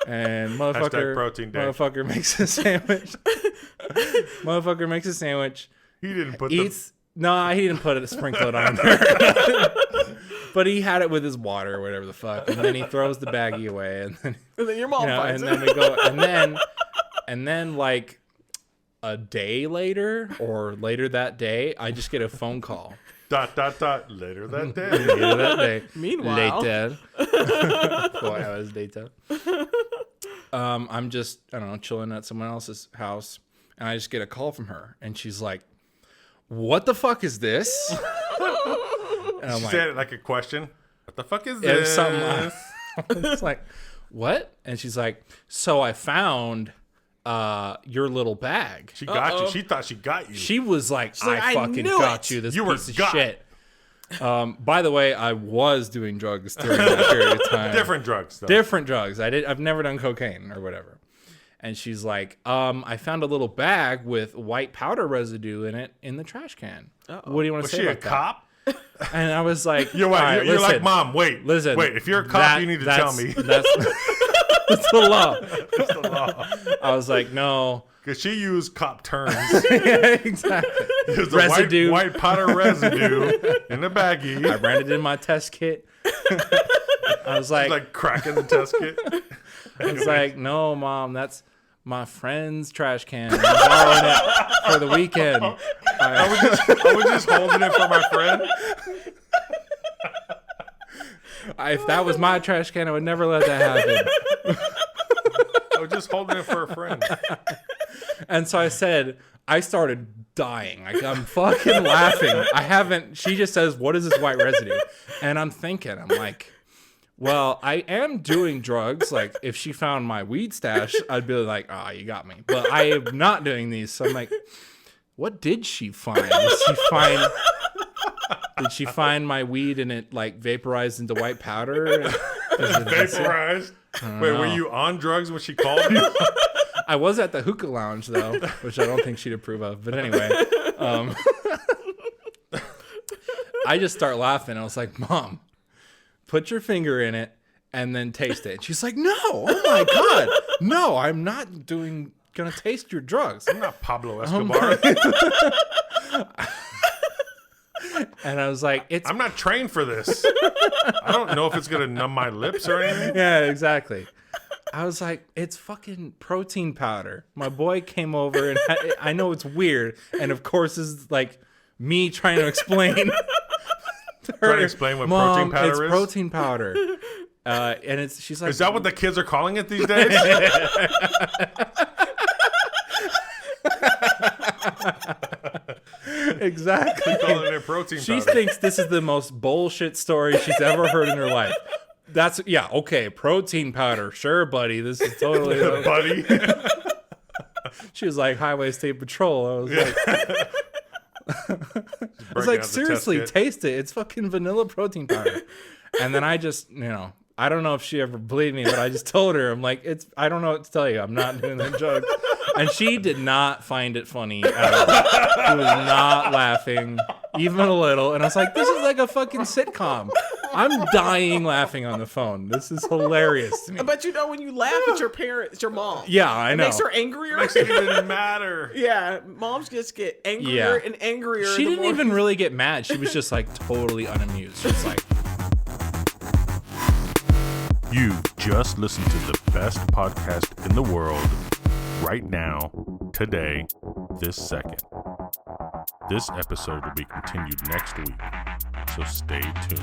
B: And
A: Hashtag protein day.
B: motherfucker makes a sandwich. Motherfucker makes a sandwich.
A: He didn't put
B: Eats. No, he didn't put it, sprinkle it on there. But he had it with his water or whatever the fuck, and then he throws the baggie away, and then
C: And then your mom finds
B: and then
C: it.
B: we go, and then like a day later or later that day, I just get a phone call.
A: Later that day.
B: Later that day.
C: Meanwhile.
B: Later. Boy, I was later. I'm just, I don't know, chilling at someone else's house, and I just get a call from her, and she's like, "What the fuck is this?" And I'm
A: She
B: like,
A: said it like a question. What the fuck is
B: it was
A: this?
B: something it's like, "What?" And she's like, "So I found your little bag."
A: She got you. She thought she got you.
B: She was like,
C: like,
B: I
C: "I
B: fucking
C: knew
B: got
C: it."
B: you, this
A: You were
B: piece of
A: got.
B: shit. By the way, I was doing drugs during that period of time.
A: Different drugs, though.
B: Different drugs. I've never done cocaine or whatever. And she's like, I found a little bag with white powder residue in it in the trash can. Uh-oh. What do you want to say about that? Was
A: she a cop?
B: And I was like,
A: you're like, Mom, wait. If you're a cop, you need to tell me.
B: It's the law.
A: It's the law.
B: I was like, no.
A: Because she used cop terms.
B: Yeah, exactly.
A: It was residue. White powder residue in the baggie.
B: I ran it in my test kit. I was like
A: cracking the test kit.
B: I was like, no, Mom, that's my friend's trash can. I'm borrowing it for the weekend.
A: I was just holding it for my friend.
B: If that was my trash can, I would never let that happen.
A: I was just holding it for a friend.
B: And so I started dying. Like, I'm fucking laughing. She just says, what is this white residue? And I'm like, well, I am doing drugs. Like, if she found my weed stash, I'd be like, oh, you got me. But I am not doing these. So I'm like, what did she find? Did she find my weed and it like vaporized into white powder?
A: Vaporized? Wait, were you on drugs when she called you?
B: I was at the hookah lounge though, which I don't think she'd approve of. But anyway, I just start laughing. I was like, Mom, put your finger in it and then taste it. And she's like, no, oh my God. No, I'm not gonna taste your drugs.
A: I'm not Pablo Escobar.
B: And I was like,
A: I'm not trained for this. I don't know if it's gonna numb my lips or anything.
B: Yeah, exactly. I was like, it's fucking protein powder. My boy came over and I know it's weird. And of course, it's like me trying to explain.
A: Trying to explain what protein powder is?
B: It's protein powder. And she's like,
A: is that what the kids are calling it these days?
B: Exactly.
A: Calling it protein powder.
B: She thinks this is the most bullshit story she's ever heard in her life. Okay, protein powder. Sure, buddy. This is totally...
A: buddy.
B: She was like, Highway State Patrol. I was like, seriously, taste it. It's fucking vanilla protein powder. And then I just, I don't know if she ever believed me, but I just told her, I'm like, I don't know what to tell you. I'm not doing that joke. And she did not find it funny at all. She was not laughing, even a little. And I was like, this is like a fucking sitcom. I'm dying laughing on the phone. This is hilarious to me.
C: But when you laugh at your parent, it's your mom.
B: Yeah, I know.
C: It makes her angrier.
A: It makes it even matter.
C: Yeah, moms just get angrier and angrier.
B: She didn't even really get mad. She was just like totally unamused. She was like...
A: You just listened to the best podcast in the world right now, today, this second. This episode will be continued next week, so stay tuned.